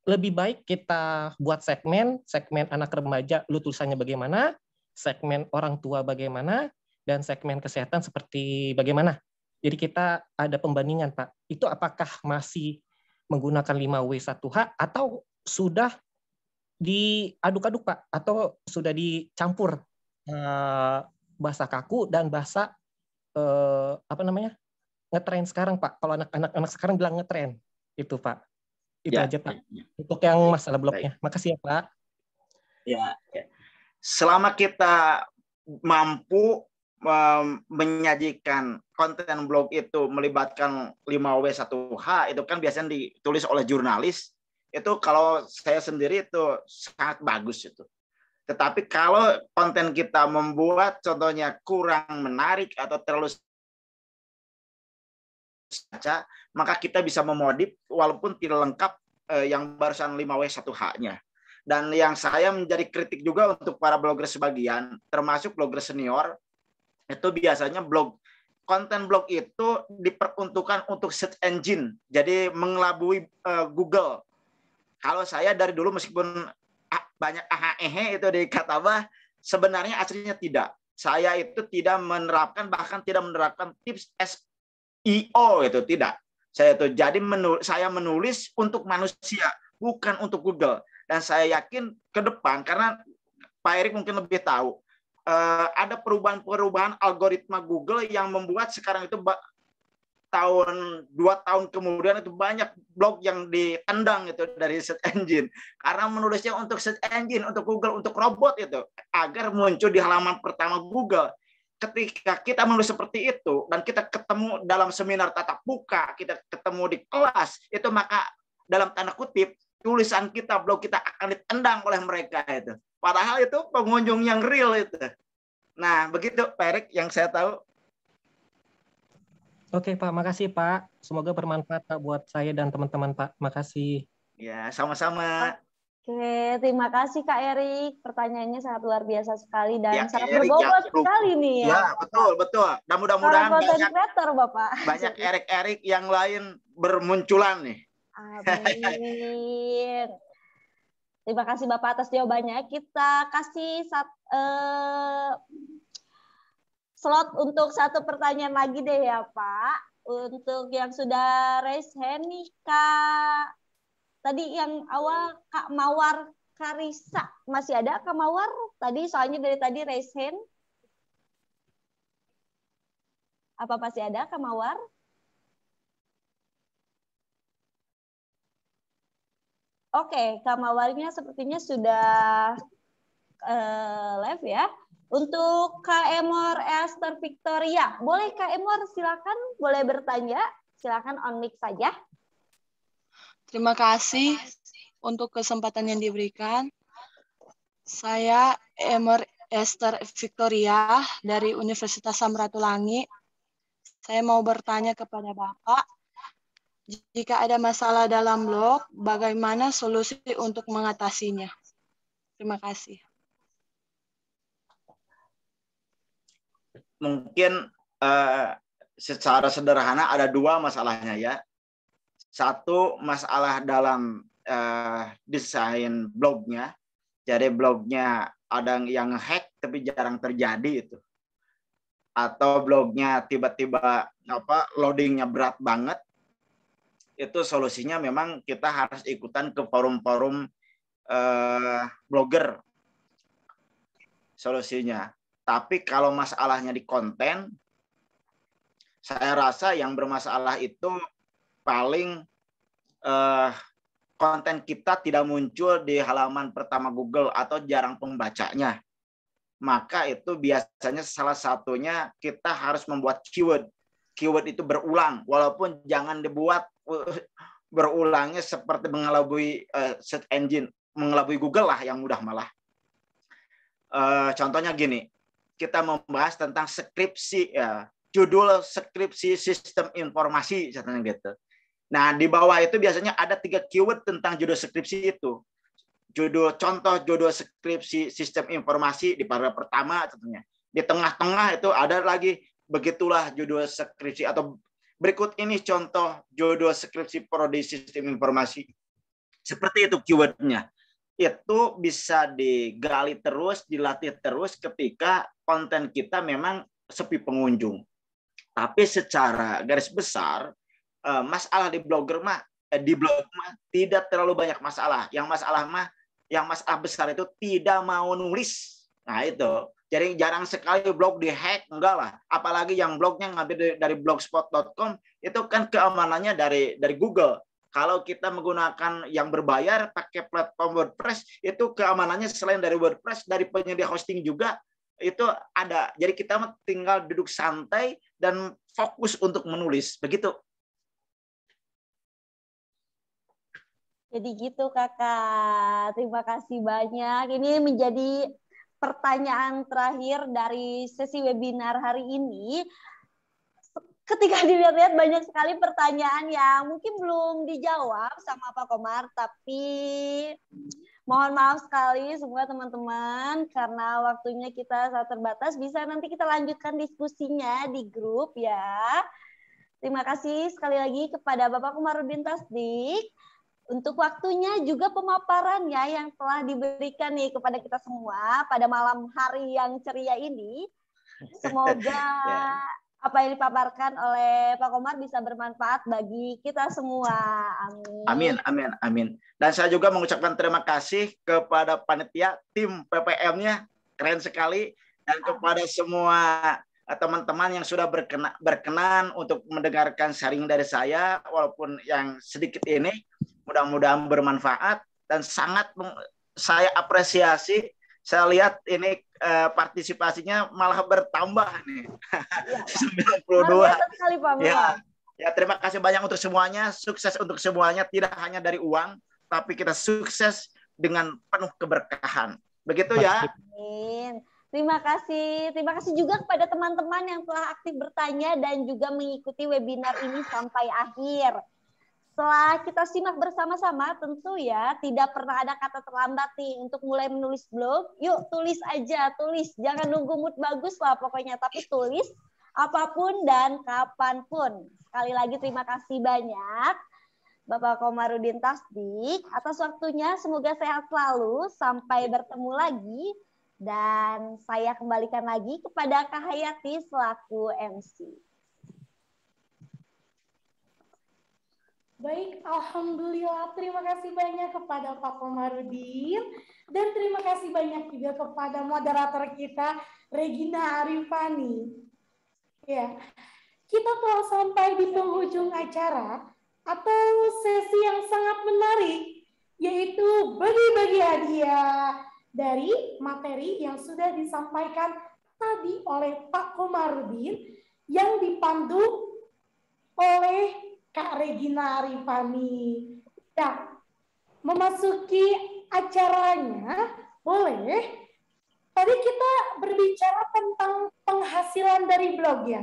lebih baik kita buat segmen anak remaja, lu tulisannya bagaimana, segmen orang tua bagaimana, dan segmen kesehatan seperti bagaimana. Jadi kita ada pembandingan Pak. Itu apakah masih menggunakan 5W 1H atau sudah diaduk-aduk Pak, atau sudah dicampur bahasa kaku dan bahasa ngetren sekarang Pak. Kalau anak-anak sekarang bilang ngetren. Itu Pak. Itu Ya, aja Pak. ya. Untuk yang masalah blognya. Makasih ya Pak. Ya, ya. Selama kita mampu menyajikan konten blog itu melibatkan 5W1H, itu kan biasanya ditulis oleh jurnalis, itu kalau saya sendiri itu sangat bagus itu. Tetapi kalau konten kita membuat contohnya kurang menarik atau terlalu saja, maka kita bisa memodif walaupun tidak lengkap yang barusan 5W1H-nya. Dan yang saya menjadi kritik juga untuk para blogger sebagian, termasuk blogger senior, itu biasanya konten blog itu diperuntukkan untuk search engine, jadi mengelabui Google. Kalau saya dari dulu meskipun banyak itu di Katabah, sebenarnya aslinya tidak. Saya itu tidak menerapkan, bahkan tidak menerapkan tips SEO itu tidak. Saya menulis untuk manusia, bukan untuk Google. Dan saya yakin ke depan, karena Pak Erik mungkin lebih tahu, ada perubahan-perubahan algoritma Google yang membuat sekarang itu 2 tahun kemudian itu banyak blog yang ditendang itu dari search engine. Karena menulisnya untuk search engine, untuk Google, untuk robot itu, agar muncul di halaman pertama Google. Ketika kita menulis seperti itu, dan kita ketemu dalam seminar tatap muka, kita ketemu di kelas, itu maka dalam tanda kutip, tulisan kita, blog kita akan ditendang oleh mereka itu. Padahal itu pengunjung yang real itu. Nah, begitu Pak Erik yang saya tahu. Oke Pak, makasih Pak. Semoga bermanfaat Pak buat saya dan teman-teman Pak. Makasih. Ya, sama-sama. Oke, terima kasih Kak Erik. Pertanyaannya sangat luar biasa sekali dan Ya, sangat Erik, berbobot ya, sekali nih. Ya, betul. Dan mudah-mudahan banyak Erik-Erik yang lain bermunculan nih. Amin. Terima kasih Bapak atas jawabannya. Kita kasih slot untuk 1 pertanyaan lagi deh ya Pak. Untuk yang sudah raise hand nih Kak. Tadi yang awal Kak Mawar Karisa. Masih ada Kak Mawar? Tadi soalnya dari tadi raise hand. Apa masih ada Kak Mawar? Oke, Kak Mawarnya sepertinya sudah live ya. Untuk Kak Emor Esther Victoria, boleh Kak Emor silakan, boleh bertanya, silakan on mic saja. Terima kasih untuk kesempatan yang diberikan. Saya Emor Esther Victoria dari Universitas Samratulangi. Saya mau bertanya kepada Bapak, jika ada masalah dalam blog, bagaimana solusi untuk mengatasinya? Terima kasih. Mungkin secara sederhana ada 2 masalahnya ya. Satu, masalah dalam desain blognya. Jadi blognya ada yang hack tapi jarang terjadi itu. Atau blognya tiba-tiba loadingnya berat banget. Itu solusinya memang kita harus ikutan ke forum-forum blogger. Solusinya. Tapi kalau masalahnya di konten, saya rasa yang bermasalah itu paling konten kita tidak muncul di halaman pertama Google atau jarang pembacanya. Maka itu biasanya salah satunya kita harus membuat keyword. Keyword itu berulang, walaupun jangan dibuat berulangnya seperti mengelabui search engine, mengelabui Google lah yang mudah malah. Contohnya gini, kita membahas tentang skripsi ya, judul skripsi sistem informasi contohnya gitu. Nah, di bawah itu biasanya ada 3 keyword tentang judul skripsi itu. Contoh judul skripsi sistem informasi di paragraf pertama contohnya. Di tengah-tengah itu ada lagi begitulah judul skripsi, atau berikut ini contoh judul skripsi prodi sistem informasi. Seperti itu keywordnya. Itu bisa digali terus, dilatih terus ketika konten kita memang sepi pengunjung. Tapi secara garis besar, masalah di blog mah tidak terlalu banyak masalah. Yang masalah besar itu tidak mau nulis. Nah itu. Jadi jarang sekali blog dihack, enggak lah. Apalagi yang blognya ngambil dari blogspot.com, itu kan keamanannya dari Google. Kalau kita menggunakan yang berbayar pakai platform WordPress, itu keamanannya selain dari WordPress, dari penyedia hosting juga itu ada. Jadi kita tinggal duduk santai dan fokus untuk menulis. Begitu. Jadi gitu Kakak. Terima kasih banyak. Ini menjadi pertanyaan terakhir dari sesi webinar hari ini. Ketika dilihat-lihat banyak sekali pertanyaan yang mungkin belum dijawab sama Pak Komar, tapi mohon maaf sekali semua teman-teman karena waktunya kita sangat terbatas. Bisa nanti kita lanjutkan diskusinya di grup ya. Terima kasih sekali lagi kepada Bapak Komarudin Tasdik untuk waktunya juga pemaparannya yang telah diberikan nih kepada kita semua pada malam hari yang ceria ini. Semoga apa yang dipaparkan oleh Pak Komar bisa bermanfaat bagi kita semua. Amin. Amin, amin, amin. Dan saya juga mengucapkan terima kasih kepada panitia, tim PPM-nya, keren sekali. Dan kepada semua teman-teman yang sudah berkenan untuk mendengarkan sharing dari saya, walaupun yang sedikit ini, mudah-mudahan bermanfaat. Dan sangat saya apresiasi, saya lihat ini partisipasinya malah bertambah nih. Ya, 92. Sekali, Pak Ya, terima kasih banyak untuk semuanya, sukses untuk semuanya, tidak hanya dari uang, tapi kita sukses dengan penuh keberkahan. Begitu ya. Amin. Terima kasih juga kepada teman-teman yang telah aktif bertanya dan juga mengikuti webinar ini sampai akhir. Setelah kita simak bersama-sama, tentu ya tidak pernah ada kata terlambat nih untuk mulai menulis blog. Yuk tulis aja, tulis. Jangan nunggu mood bagus lah pokoknya, tapi tulis apapun dan kapanpun. Sekali lagi terima kasih banyak Bapak Komarudin Tasdik atas waktunya. Semoga sehat selalu. Sampai bertemu lagi. Dan saya kembalikan lagi kepada Kak Hayati selaku MC. Baik, Alhamdulillah. Terima kasih banyak kepada Pak Komarudin. Dan terima kasih banyak juga kepada moderator kita, Regina Arifani. Ya, kita telah sampai di penghujung acara atau sesi yang sangat menarik, yaitu bagi-bagi hadiah dari materi yang sudah disampaikan tadi oleh Pak Komarudin yang dipandu oleh Kak Regina Arifani. Ya, memasuki acaranya, boleh. Tadi kita berbicara tentang penghasilan dari blog ya.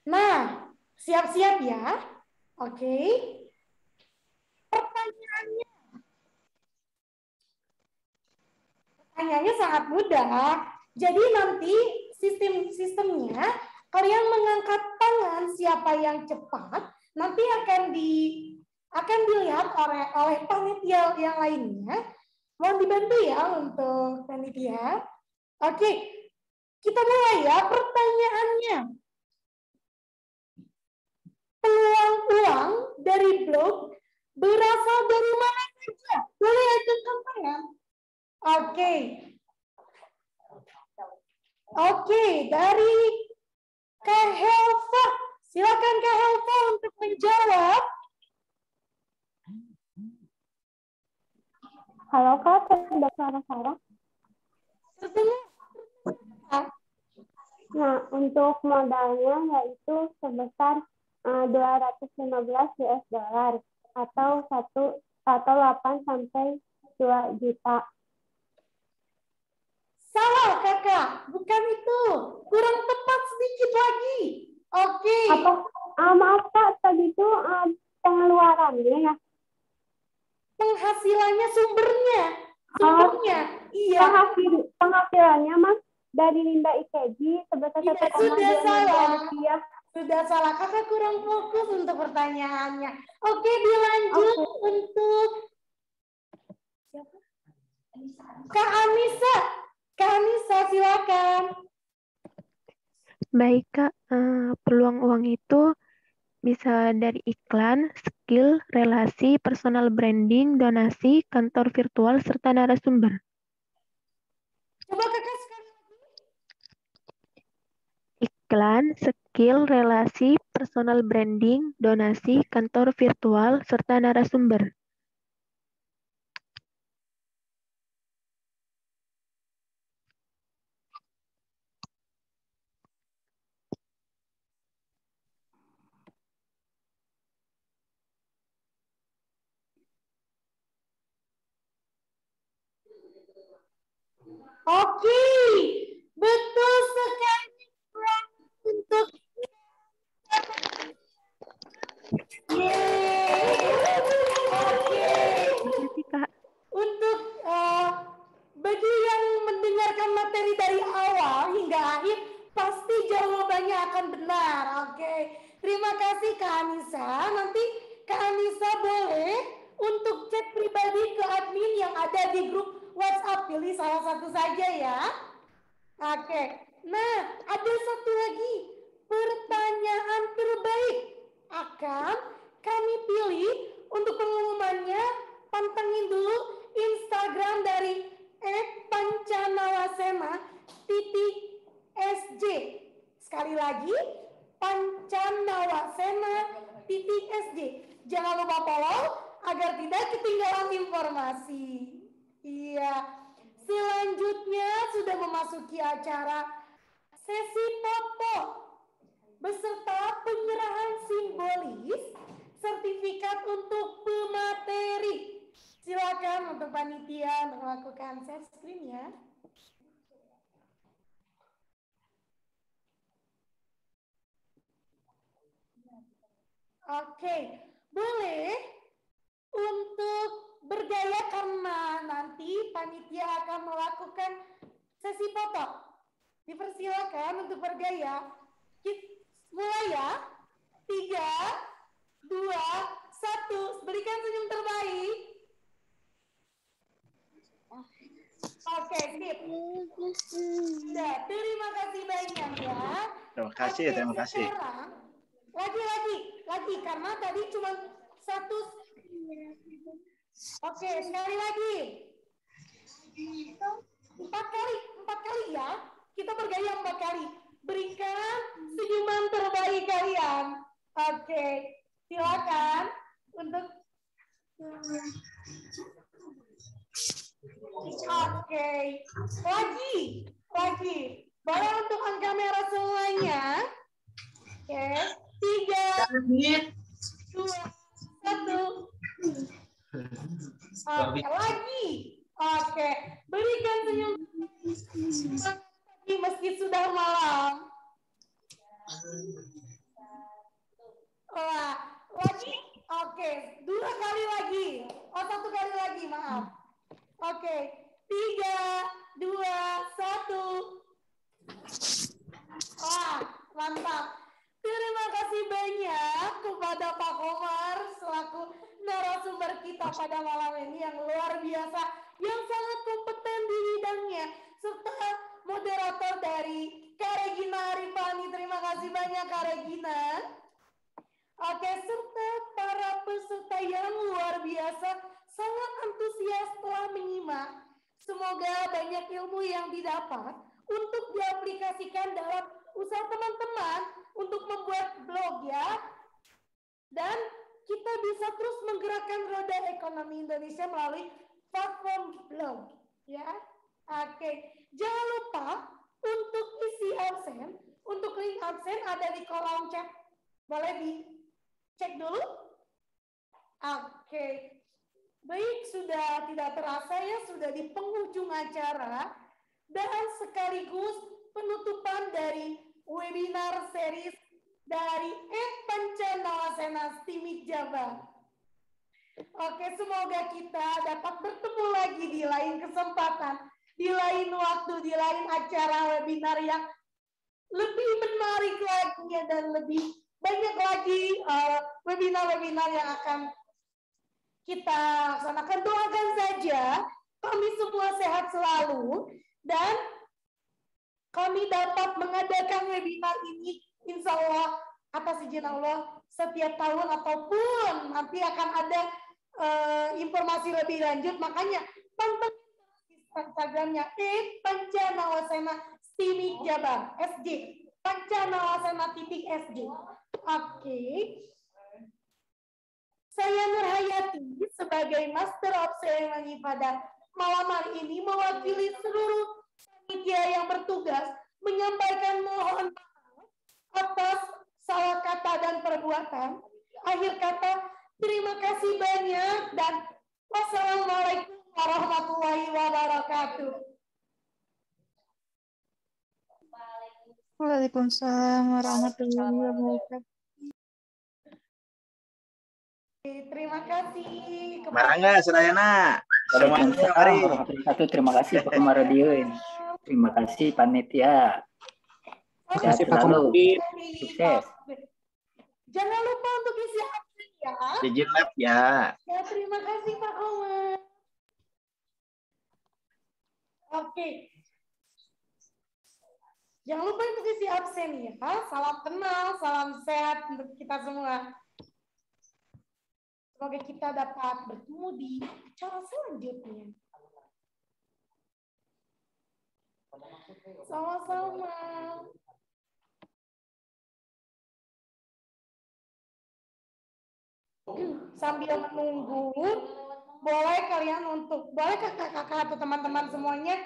Nah, siap-siap ya. Oke. Pertanyaannya sangat mudah. Jadi nanti sistemnya kalian mengangkat tangan siapa yang cepat, nanti akan dilihat oleh panitia yang lainnya. Mohon dibantu ya untuk panitia. Oke, kita mulai ya pertanyaannya. Peluang uang dari blog berasal dari mana saja? Boleh acungkan tangan. Oke, dari Kak Helva. Silakan Kak Helva untuk menjawab. Halo Kak, ada suara saya? Nah, untuk modalnya yaitu sebesar 215 US dollar atau 8 sampai 2 juta. Salah Kakak, bukan itu. Kurang tepat sedikit lagi. Oke. Maaf Kak, tadi itu pengeluarannya ya. Penghasilannya sumbernya. Iya. Penghasilannya Mas dari Linda IKJ sebesar 1,2 miliar rupiah. Sudah salah. Kakak kurang fokus untuk pertanyaannya. Oke, dilanjut untuk siapa? Kak Anissa. Kak Anissa, silakan. Baik Kak, peluang uang itu bisa dari iklan, skill, relasi, personal branding, donasi, kantor virtual, serta narasumber. Coba Kakak sekali lagi. Iklan, skill, relasi, personal branding, donasi, kantor virtual, serta narasumber. Oke, betul sekali untuk Makasih, Kak. untuk bagi yang mendengarkan materi dari awal hingga akhir, pasti jawabannya akan benar. Oke, terima kasih Kak Anissa. Nanti Kak Anissa boleh untuk chat pribadi ke admin yang ada di grup WhatsApp. Pilih salah satu saja ya. Oke, nah ada satu lagi pertanyaan terbaik akan kami pilih untuk pengumumannya. Pantengin dulu Instagram dari @pancanawasena_sj. Sekali lagi, pancanawasena_sj. Jangan lupa follow agar tidak ketinggalan informasi. Iya. Selanjutnya sudah memasuki acara sesi foto beserta penyerahan simbolis sertifikat untuk pemateri. Silakan untuk panitia melakukan share screen ya. Oke, boleh untuk bergaya karena nanti panitia akan melakukan sesi foto. Dipersilakan untuk bergaya. Mulai ya. 3, 2, 1. Berikan senyum terbaik. Oke, sip. Sudah, terima kasih banyak ya. Terima kasih, Oke, terima kasih. Sekarang, lagi, karena tadi cuma satu. Oke, sekali lagi. 4 kali ya. Kita bergaya 4 kali. Berikan senyuman terbaik kalian. Oke, silakan untuk. Oke, lagi. Boleh untuk on kamera semuanya. Oke, 3, 2, 1. Oke, lagi. Oke, berikan senyum meski sudah malam. Wah, lagi. Oke, 2 kali lagi. 1 kali lagi, maaf. Oke, 3, 2, 1. Wah, mantap. Terima kasih banyak kepada Pak Komar selaku narasumber kita pada malam ini yang luar biasa, yang sangat kompeten di bidangnya, serta moderator dari Kak Regina Arifani. Terima kasih banyak Kak Regina. Oke, serta para peserta yang luar biasa, sangat antusias telah menyimak. Semoga banyak ilmu yang didapat untuk diaplikasikan dalam usaha teman-teman untuk membuat blog ya. Dan kita bisa terus menggerakkan roda ekonomi Indonesia melalui platform blog ya. Oke, jangan lupa untuk isi absen, untuk link absen ada di kolom chat. Boleh dicek dulu? Oke. Baik, sudah tidak terasa ya, sudah di penghujung acara dan sekaligus penutupan dari webinar series dari @pancanawasena Stimik Jabar. Oke, semoga kita dapat bertemu lagi di lain kesempatan, di lain waktu, di lain acara webinar yang lebih menarik lagi dan lebih banyak lagi webinar-webinar yang akan kita laksanakan. Doakan saja kami semua sehat selalu dan kami dapat mengadakan webinar ini insya Allah atas izin Allah setiap tahun ataupun nanti akan ada informasi lebih lanjut. Makanya pantengin Instagramnya @pancanawasena Stimik Jabar SJ. pancanalasena.sg. Oke. Saya Nurhayati sebagai Master of Ceremony pada malam hari ini mewakili seluruh panitia yang bertugas menyampaikan mohon maaf atas salah kata dan perbuatan. Akhir kata, terima kasih banyak dan wassalamualaikum warahmatullahi wabarakatuh. Waalaikumsalam warahmatullahi wabarakatuh. Terima kasih. Marangga, Sedayana. Semuanya mari. Terima kasih Pak Komarudin. Terima kasih panitia. Terima kasih Pak Selalu Komarudin. sukses. Jangan lupa untuk isi absen ya. Izin lab ya. Ya, terima kasih Pak Komar. Oke. Jangan lupa untuk isi absen ya. Salam kenal, salam sehat untuk kita semua. Semoga kita dapat bertemu di acara selanjutnya. Sama-sama. Sambil menunggu, boleh kakak-kakak atau teman-teman semuanya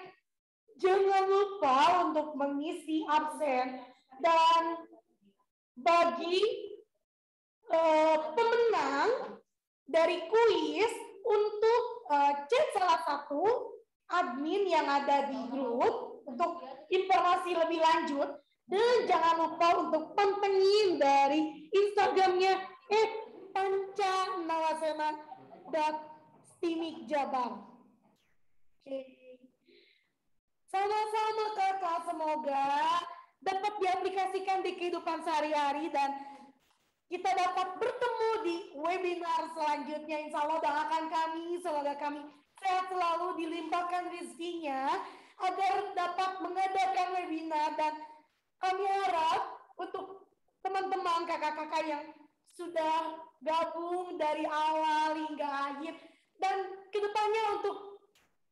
jangan lupa untuk mengisi absen. Dan bagi pemenang dari kuis untuk chat salah satu admin yang ada di grup untuk informasi lebih lanjut, dan jangan lupa untuk pantengin dari Instagramnya @pancanawasena.stimikjabar. Oke. Sama-sama kakak, semoga dapat diaplikasikan di kehidupan sehari-hari dan kita dapat bertemu di webinar selanjutnya. Insya Allah doakan kami, semoga kami sehat selalu, dilimpahkan rezekinya agar dapat mengadakan webinar. Dan kami harap untuk teman-teman kakak-kakak yang sudah gabung dari awal hingga akhir dan kedepannya untuk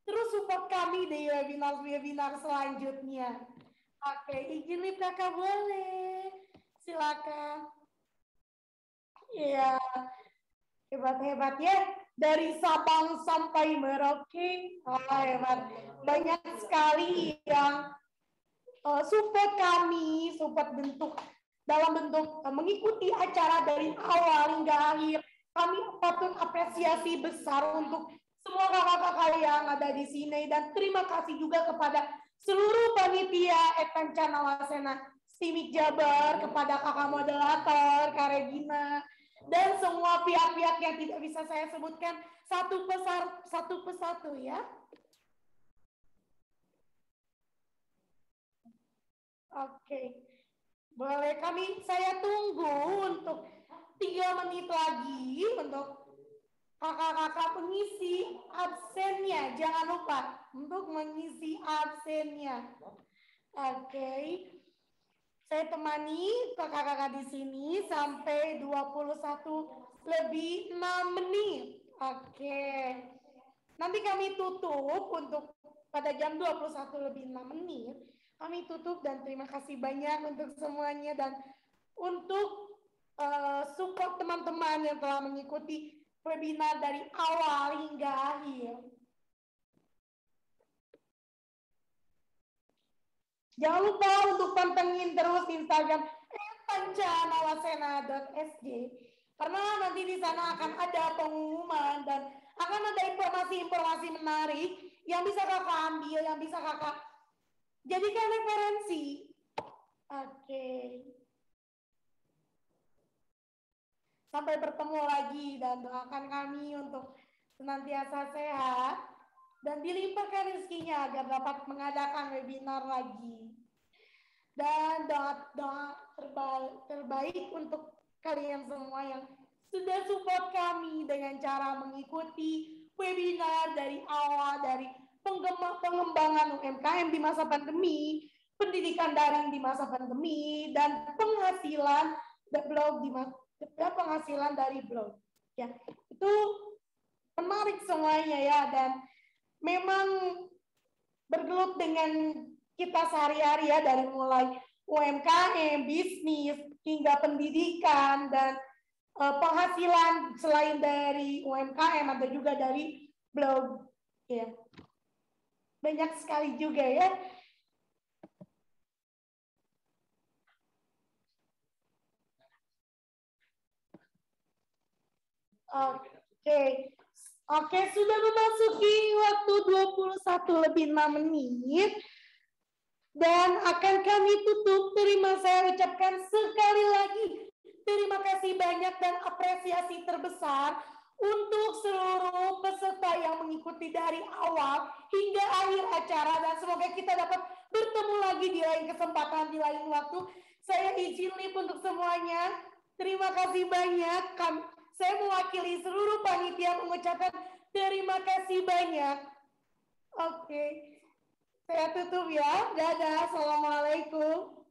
terus support kami di webinar-webinar selanjutnya. Oke, izin live kakak boleh, silakan. Ya, hebat-hebat ya. Dari Sabang sampai Merauke, hebat. Banyak sekali yang support kami, support dalam bentuk mengikuti acara dari awal hingga akhir. Kami patut apresiasi besar untuk semua kakak-kakak yang ada di sini. Dan terima kasih juga kepada seluruh panitia Pancanawasena Stimik Jabar, kepada kakak moderator, Kak Regina, dan semua pihak-pihak yang tidak bisa saya sebutkan satu persatu ya. Oke. Boleh saya tunggu untuk 3 menit lagi untuk kakak-kakak pengisi absennya. Jangan lupa untuk mengisi absennya. Oke. Saya temani kakak-kakak di sini sampai 21:06 Oke. Nanti kami tutup untuk pada jam 21:06 kami tutup, dan terima kasih banyak untuk semuanya dan untuk support teman-teman yang telah mengikuti webinar dari awal hingga akhir. Jangan lupa untuk pantengin terus Instagram pancanawasena.sg karena nanti di sana akan ada pengumuman dan akan ada informasi-informasi menarik yang bisa kakak ambil, yang bisa kakak jadikan referensi. Oke. Sampai bertemu lagi dan doakan kami untuk senantiasa sehat dan dilimpahkan rezekinya agar dapat mengadakan webinar lagi. Dan doa terbaik untuk kalian semua yang sudah support kami dengan cara mengikuti webinar dari awal, dari pengembangan UMKM di masa pandemi, pendidikan daring di masa pandemi, dan penghasilan penghasilan dari blog. Ya, itu menarik semuanya ya, dan memang bergelut dengan kita sehari-hari ya, dari mulai UMKM, bisnis, hingga pendidikan, dan penghasilan selain dari UMKM ada juga dari blog. Ya. Banyak sekali juga ya. Oke, sudah memasuki waktu 21:05 dan akan kami tutup. Saya ucapkan sekali lagi terima kasih banyak dan apresiasi terbesar untuk seluruh peserta yang mengikuti dari awal hingga akhir acara, dan semoga kita dapat bertemu lagi di lain kesempatan, di lain waktu. Saya izin lip untuk semuanya. Terima kasih banyak. Saya mewakili seluruh panitia mengucapkan terima kasih banyak. Oke. Saya tutup ya. Dadah. Assalamualaikum.